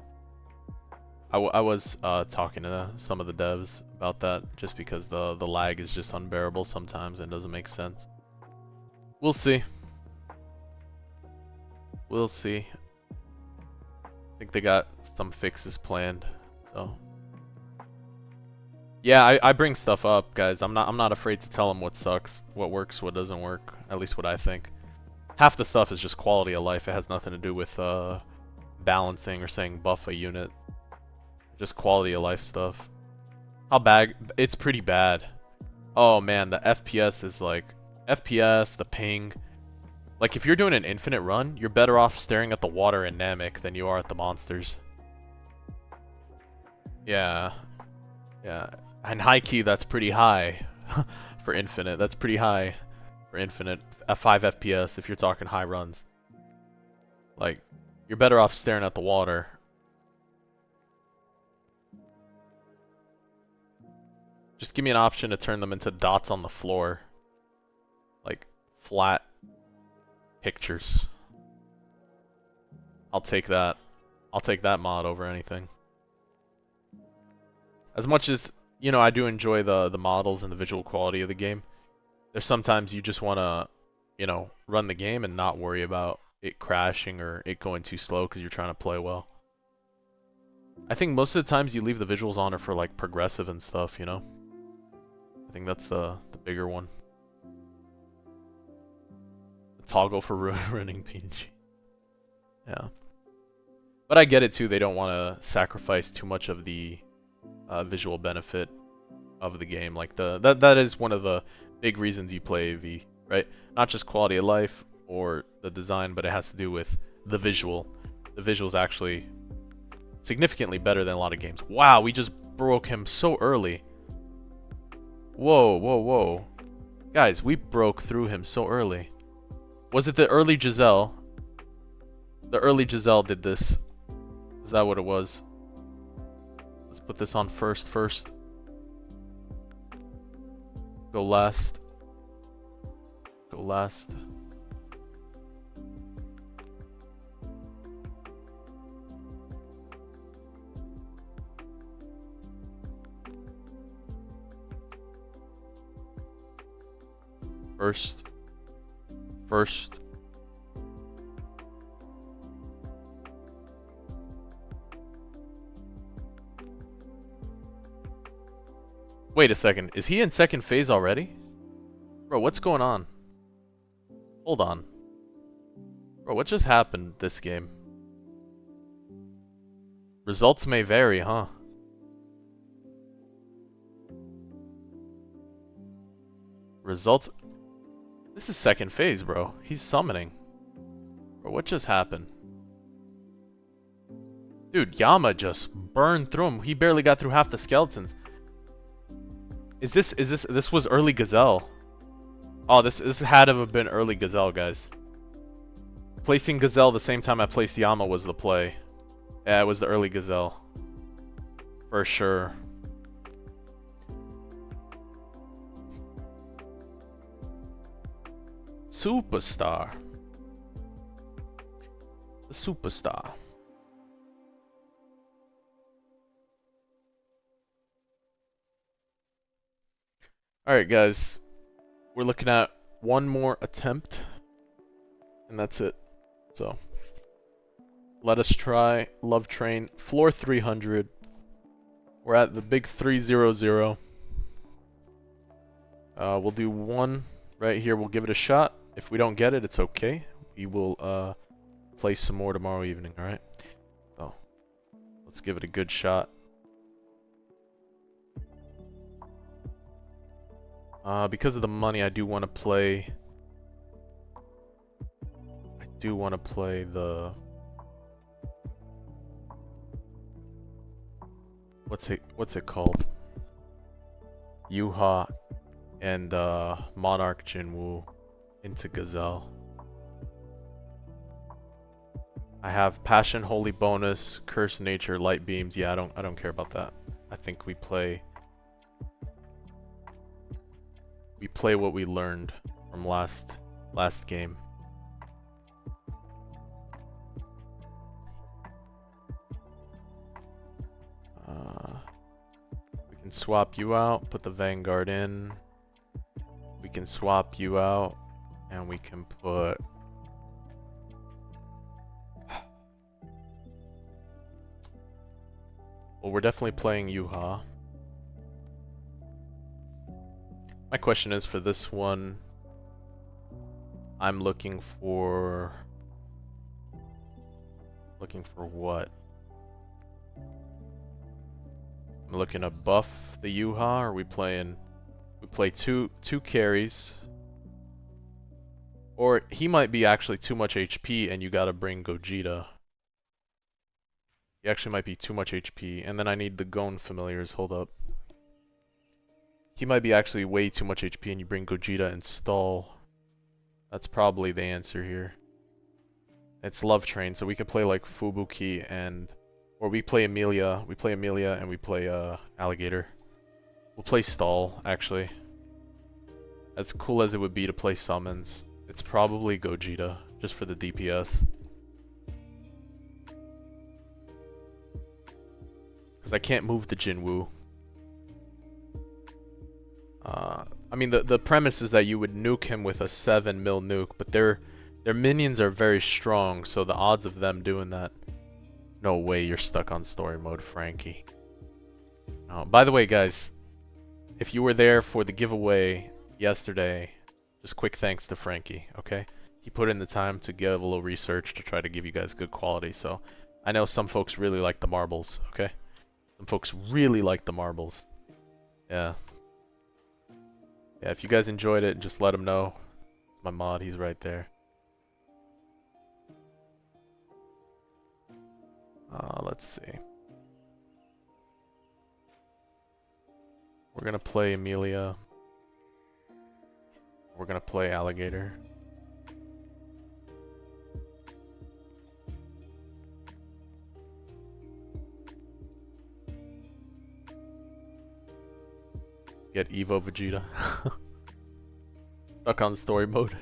I was talking to some of the devs about that, just because the lag is just unbearable sometimes and doesn't make sense. We'll see. We'll see. I think they got some fixes planned, so. Yeah, I bring stuff up, guys. I'm not afraid to tell them what sucks, what works, what doesn't work. At least what I think. Half the stuff is just quality of life. It has nothing to do with balancing or saying buff a unit. Just quality of life stuff. How bad? It's pretty bad. Oh man, the FPS is like FPS, the ping. Like if you're doing an infinite run, you're better off staring at the water in Namek than you are at the monsters. Yeah. Yeah. And high key, that's pretty high for infinite. That's pretty high for infinite. 5 FPS if you're talking high runs. Like, you're better off staring at the water. Just give me an option to turn them into dots on the floor. Like, flat pictures. I'll take that. I'll take that mod over anything. As much as, you know, I do enjoy the models and the visual quality of the game, there's sometimes you just want to, you know, run the game and not worry about it crashing or it going too slow because you're trying to play well. I think most of the times you leave the visuals on are for like progressive and stuff, you know? I think that's the bigger one. The toggle for running PNG. Yeah. But I get it too, they don't want to sacrifice too much of the visual benefit of the game. Like that is one of the big reasons you play AV, right? Not just quality of life, or the design, but it has to do with the visual. The visual is actually significantly better than a lot of games. Wow, we just broke him so early. Whoa, whoa, whoa. Guys, we broke through him so early. Was it the early Giselle? The early Giselle did this. Is that what it was? Let's put this on first. Go last. Go last. First. Wait a second. Is he in second phase already? Bro, what's going on? Hold on. Bro, what just happened this game? Results may vary, huh? Results... This is second phase, bro. He's summoning. Bro, what just happened? Dude, Yama just burned through him. He barely got through half the skeletons. This was early Gazelle. Oh, this had to have been early Gazelle, guys. Placing Gazelle the same time I placed Yama was the play. Yeah, it was the early Gazelle. For sure. Superstar. The superstar. Alright guys, we're looking at one more attempt, and that's it. So, let us try Love Train, floor 300. We're at the big 300. We'll do one right here, we'll give it a shot. If we don't get it, it's okay. We will play some more tomorrow evening, alright? So, let's give it a good shot. Because of the money, I do want to play the... What's it called? Yuha and Monarch Jinwoo into Gazelle. I have Passion, Holy Bonus, Curse Nature, Light Beams. Yeah, I don't care about that. I think we play what we learned from last game. We can swap you out, put the Vanguard in. We can swap you out, and we can put... Well, we're definitely playing Yuha. My question is, for this one, I'm looking for what? I'm looking to buff the Yuha, or we play two carries, or he might be actually too much HP and you gotta bring Gogeta. He actually might be too much HP, and then I need the Gon familiars. Hold up. He might be actually way too much HP and you bring Gogeta and stall. That's probably the answer here. It's Love Train, so we could play like Fubuki or we play Amelia. We play Amelia and we play Alligator. We'll play stall, actually. As cool as it would be to play summons, it's probably Gogeta, just for the DPS. Because I can't move the Jinwoo. I mean, the premise is that you would nuke him with a 7 mil nuke, but their minions are very strong, so the odds of them doing that... No way you're stuck on story mode, Frankie. By the way, guys, if you were there for the giveaway yesterday, just quick thanks to Frankie, okay? He put in the time to give a little research to try to give you guys good quality, so I know some folks really like the marbles, okay? Some folks really like the marbles. Yeah. Yeah, if you guys enjoyed it, just let him know. My mod, he's right there. let's see. We're gonna play Amelia. We're gonna play Alligator. Get Evo Vegeta. Stuck on story mode.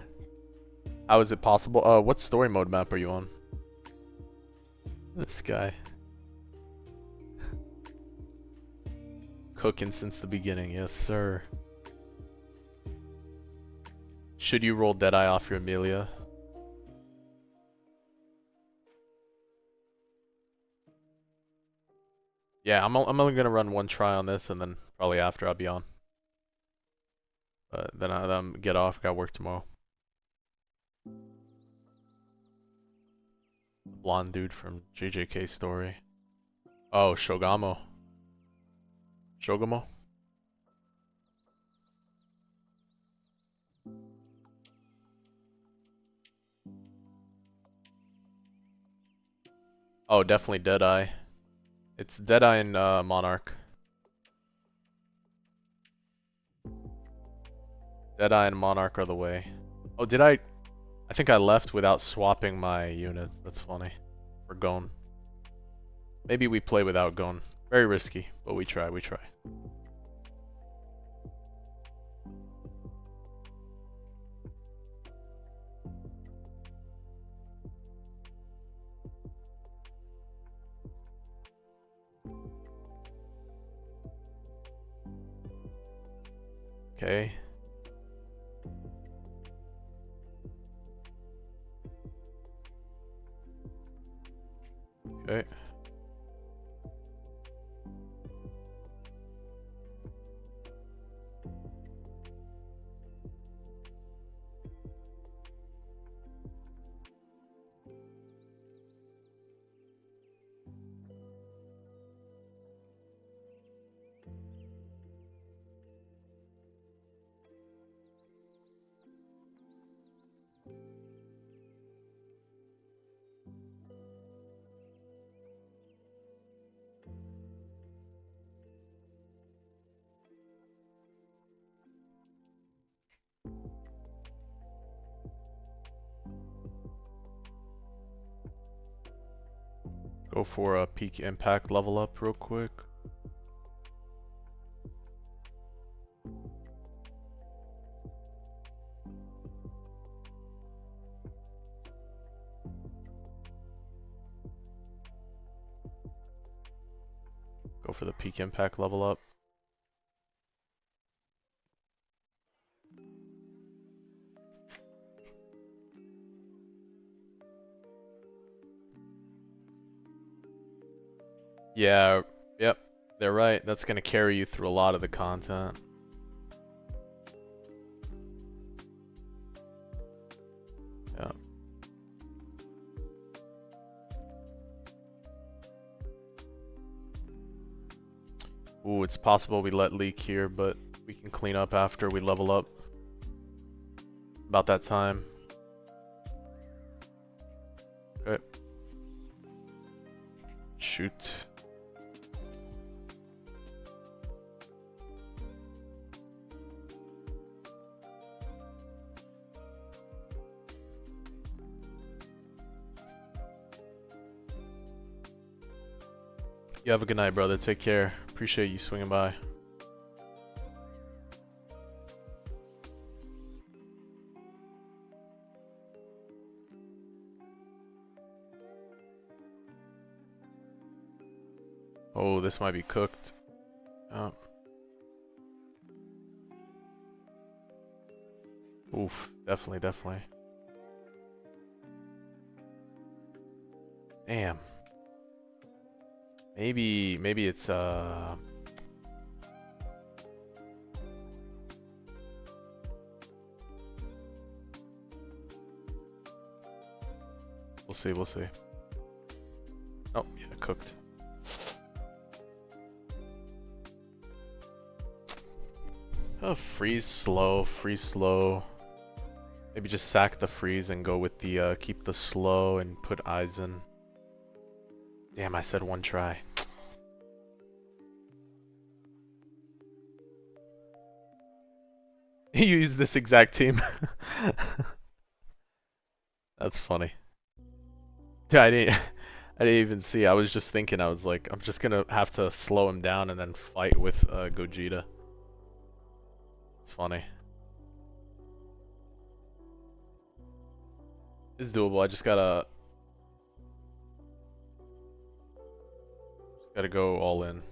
How is it possible? What story mode map are you on? This guy. Cooking since the beginning, yes sir. Should you roll Deadeye off your Amelia? Yeah, I'm only gonna run one try on this, and then probably after I'll be on. But then I get off. Got work tomorrow. Blonde dude from JJK story. Oh, Shogamo. Shogamo. Oh, definitely Deadeye. It's Deadeye and Monarch. Deadeye and Monarch are the way. Oh, did I think I left without swapping my units. That's funny. For Gon. Maybe we play without Gon. Very risky, but we try. Okay. Okay. Go for a peak impact level up real quick. Go for the peak impact level up. Yeah, yep, they're right. That's gonna carry you through a lot of the content. Yeah. Ooh, it's possible we let leak here, but we can clean up after we level up. About that time. Okay. Shoot. You have a good night, brother. Take care. Appreciate you swinging by. Oh, this might be cooked. Oh. Oof, definitely. Damn. Maybe it's we'll see. Oh, yeah, cooked. Oh, freeze slow. Maybe just sack the freeze and go with the keep the slow and put Aizen. Damn, I said one try. You use this exact team. That's funny. Dude, I didn't even see. I was just thinking. I was like, I'm just gonna have to slow him down and then fight with Gogeta. It's funny. It's doable. I just gotta go all in.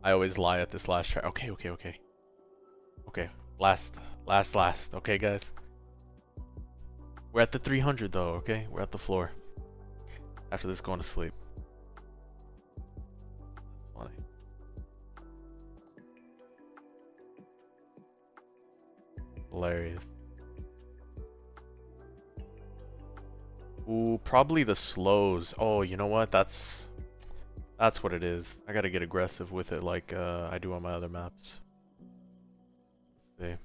I always lie at this last try. Okay, okay, okay. Okay, last. Okay, guys. We're at the 300 though, okay? We're at the floor. After this, going to sleep. Funny. Hilarious. Ooh, probably the slows. Oh, you know what? That's what it is. I gotta get aggressive with it like I do on my other maps. Let's see.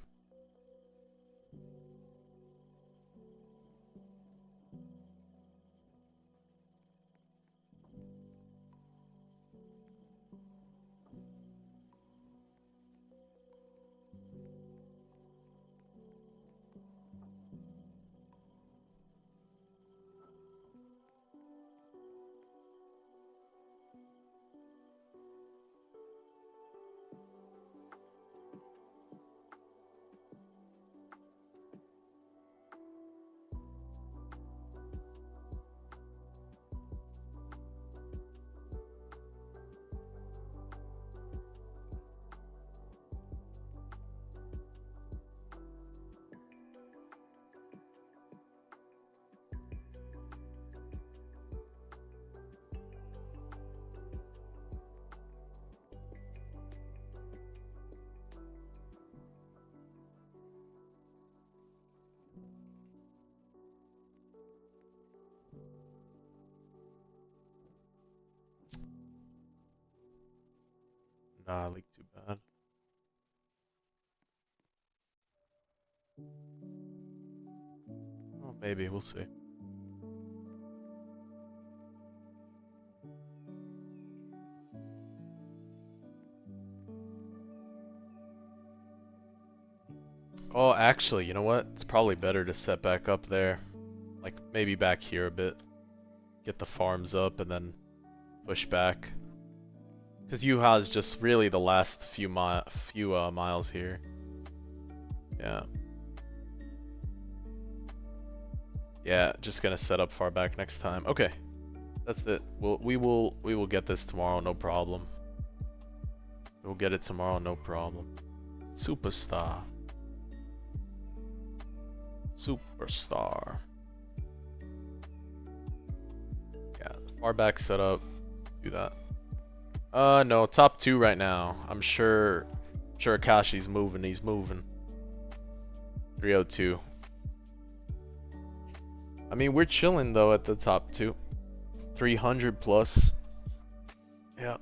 Nah, leak too bad. Oh, maybe we'll see. Oh, actually, you know what? It's probably better to set back up there. Like, maybe back here a bit. Get the farms up and then push back. Because Yuha is just really the last few miles here. Yeah. Yeah, just gonna set up far back next time. Okay. That's it. We will get this tomorrow, no problem. We'll get it tomorrow, no problem. Superstar. Superstar. Yeah, far back setup. Do that. No, top 2 right now. I'm sure Akashi's moving. He's moving. 302. I mean, we're chilling though at the top 2. 300 plus. Yeah.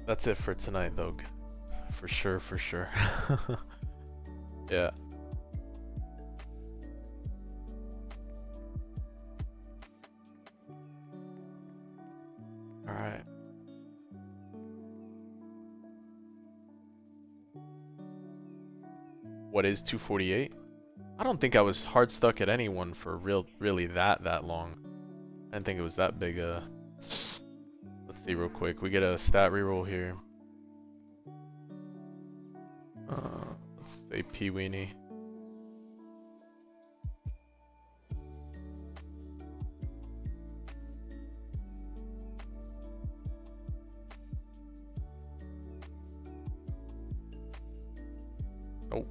That's it for tonight though. For sure, for sure. Yeah. Alright. What is 248? I don't think I was hard stuck at anyone for really that long. I didn't think it was that big. Let's see real quick. We get a stat reroll here. Let's say Peeweenie. Nope.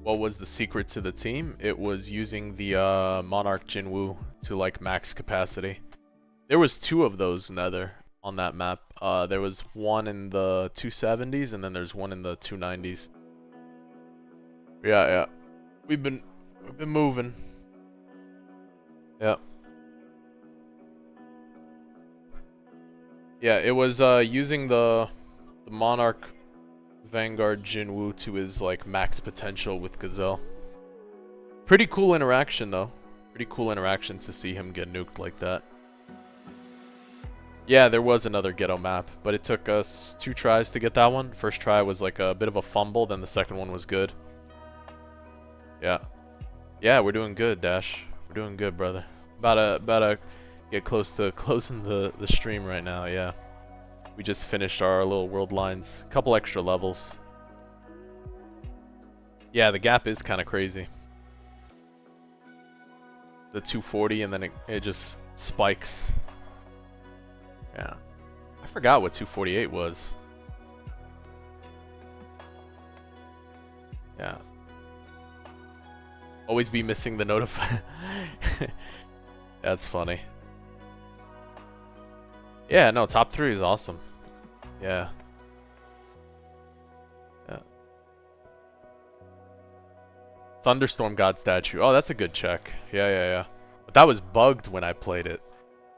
What was the secret to the team? It was using the Monarch Jinwoo to like max capacity. There was 2 of those nether on that map. There was one in the 270s and then there's one in the 290s. Yeah. We've been moving. Yep. Yeah, it was using the Monarch Vanguard Jinwoo to his like max potential with Gazelle. Pretty cool interaction though. Pretty cool interaction to see him get nuked like that. Yeah, there was another ghetto map, but it took us 2 tries to get that one. First try was like a bit of a fumble, then the second one was good. Yeah. Yeah, we're doing good, Dash. We're doing good, brother. About to get close to closing the stream right now, yeah. We just finished our little world lines. Couple extra levels. Yeah, the gap is kind of crazy. The 240 and then it just spikes. Yeah. I forgot what 248 was. Yeah. Always be missing the notify. That's funny. Yeah, no, top 3 is awesome. Yeah. Yeah. Thunderstorm God statue. Oh, that's a good check. Yeah. But that was bugged when I played it.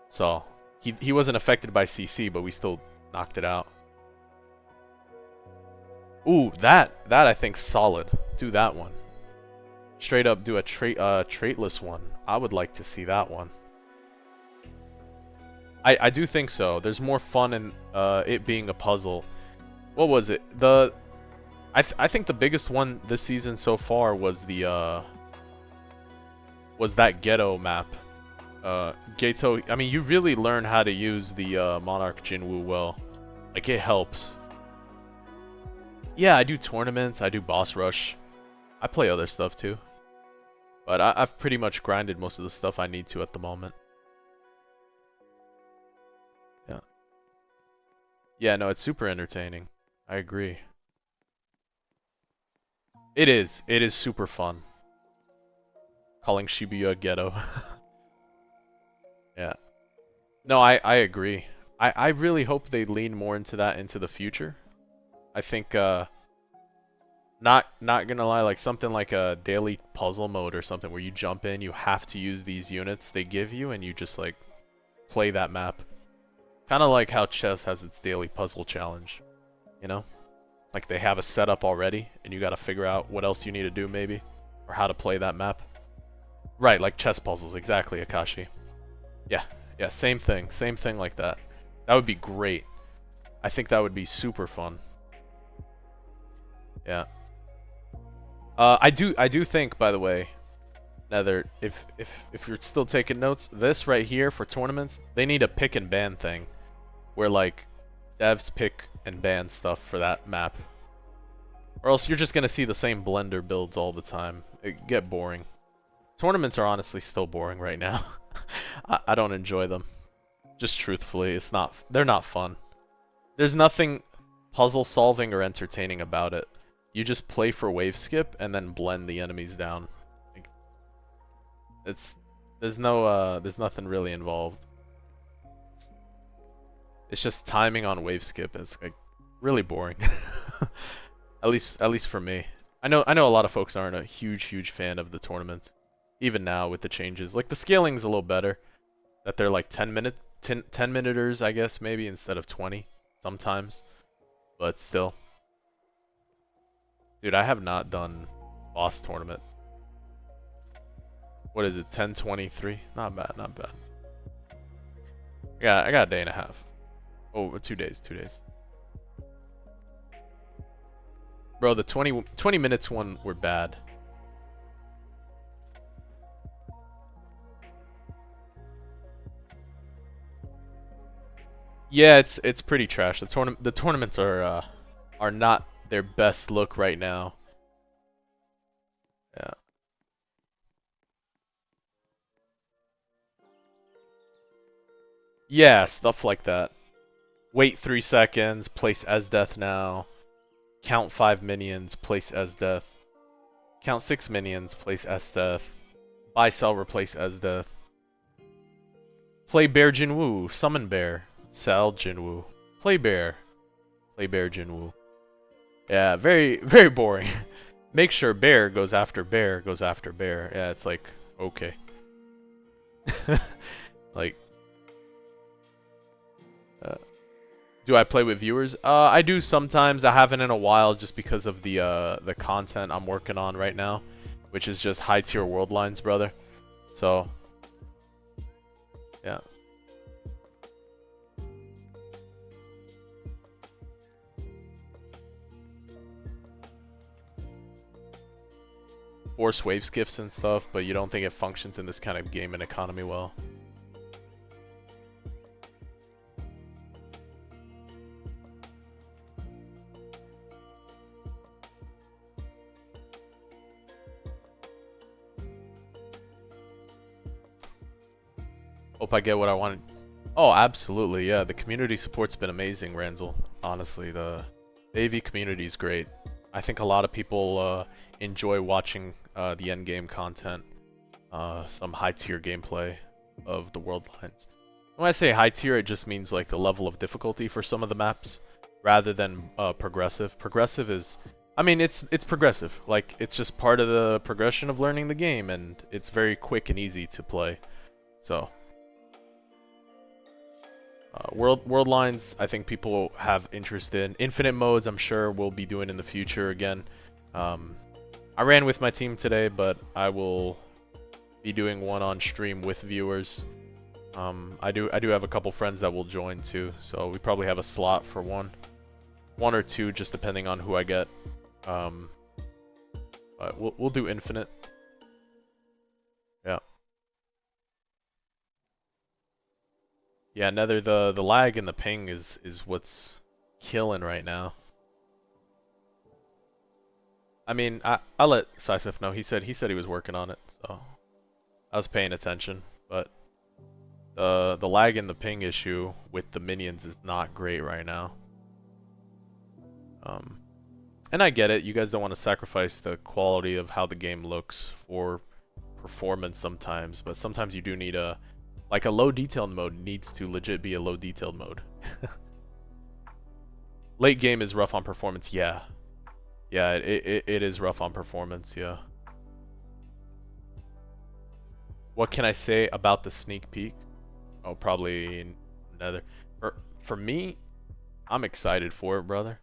So, he wasn't affected by CC, but we still knocked it out. Ooh, that I think's solid. Do that one. Straight up do a traitless one. I would like to see that one. I do think so. There's more fun in it being a puzzle. What was it? I think the biggest one this season so far was the was that ghetto map. Gato. I mean, you really learn how to use the Monarch Jinwoo well. Like it helps. Yeah, I do tournaments. I do boss rush. I play other stuff too. But I've pretty much grinded most of the stuff I need to at the moment. Yeah. Yeah, no, it's super entertaining. I agree. It is. It is super fun. Calling Shibuya ghetto. Yeah. No, I agree. I really hope they lean more into that into the future. I think not gonna lie, like something like a daily puzzle mode or something where you jump in, you have to use these units they give you and you just like play that map. Kind of like how chess has its daily puzzle challenge, you know? Like they have a setup already and you got to figure out what else you need to do maybe or how to play that map. Right, like chess puzzles, exactly, Akashi. Yeah. Yeah, same thing like that. That would be great. I think that would be super fun. Yeah. I do think, by the way, Nether, if you're still taking notes, this right here for tournaments, they need a pick and ban thing, where like devs pick and ban stuff for that map, or else you're just gonna see the same Blender builds all the time. It get boring. Tournaments are honestly still boring right now. I don't enjoy them. Just truthfully, they're not fun. There's nothing puzzle solving or entertaining about it. You just play for wave skip and then blend the enemies down. Like, there's nothing really involved. It's just timing on wave skip. It's like really boring. At least for me. I know a lot of folks aren't a huge fan of the tournaments. Even now with the changes. Like the scaling's a little better. That they're like 10 minuters, I guess, maybe instead of 20 sometimes. But still. Dude, I have not done boss tournament. What is it? 10:23? Not bad, not bad. Yeah, I got a day and a half. Oh, 2 days, 2 days. Bro, the 20 minutes one were bad. Yeah, it's pretty trash. The tournaments are not their best look right now. Yeah. Yeah, stuff like that. Wait 3 seconds, place as death now. Count 5 minions, place as death. Count 6 minions, place as death. Buy, sell, replace as death. Play Bear Jinwoo, summon Bear. Sell Jinwoo. Play Bear. Play Bear Jinwoo. Yeah, very boring. Make sure Bear goes after Bear goes after Bear. Yeah, it's like, okay. Like, Do I play with viewers? I do sometimes. I haven't in a while just because of the content I'm working on right now, which is just high tier world lines, brother. So, yeah. Force wave skips and stuff, but you don't think it functions in this kind of game and economy well. Hope I get what I wanted. Oh, absolutely, yeah. The community support's been amazing, Ranzel. Honestly, the AV community is great. I think a lot of people enjoy watching the end game content, some high tier gameplay of the world lines. When I say high tier, it just means like the level of difficulty for some of the maps, rather than progressive. Progressive is, I mean, it's progressive. Like it's just part of the progression of learning the game, and it's very quick and easy to play. So. World lines, I think people have interest in. Infinite modes, I'm sure we'll be doing in the future again. I ran with my team today, but I will be doing one on stream with viewers. I do have a couple friends that will join too, so we probably have a slot for one or two, just depending on who I get. But we'll do infinite. Yeah. Yeah, Nether, the lag and the ping is what's killing right now. I mean, I'll let Sysif know. He said he was working on it, so I was paying attention. But the lag and the ping issue with the minions is not great right now. And I get it. You guys don't want to sacrifice the quality of how the game looks for performance sometimes, but sometimes you do need like a low detailed mode needs to legit be a low detailed mode. Late game is rough on performance, yeah. Yeah, it is rough on performance, yeah. What can I say about the sneak peek? Oh, probably another. For me, I'm excited for it, brother.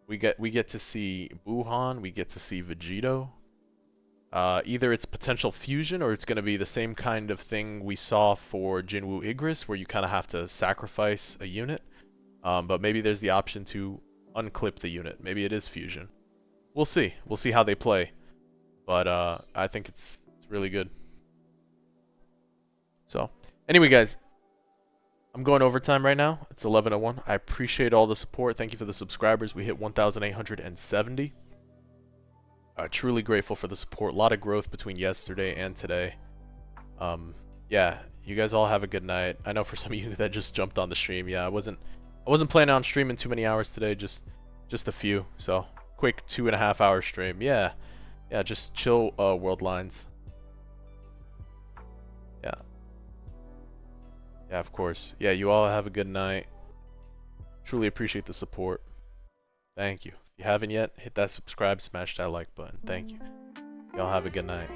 We get to see Wuhan, we get to see Vegito. Either it's potential fusion or it's going to be the same kind of thing we saw for Jinwoo Igris, where you kind of have to sacrifice a unit. But maybe there's the option to unclip the unit. Maybe it is fusion. We'll see. We'll see how they play. But I think it's really good. So, anyway, guys, I'm going overtime right now. It's 11:01. I appreciate all the support. Thank you for the subscribers. We hit 1,870. Truly grateful for the support. A lot of growth between yesterday and today. Yeah, you guys all have a good night. I know for some of you that just jumped on the stream. Yeah, I wasn't planning on streaming too many hours today. Just a few. So quick 2.5 hour stream. Yeah, just chill. World lines. Yeah. Yeah, of course. Yeah, you all have a good night. Truly appreciate the support. Thank you. If you haven't yet, hit that subscribe, smash that like button. Thank you. Y'all have a good night.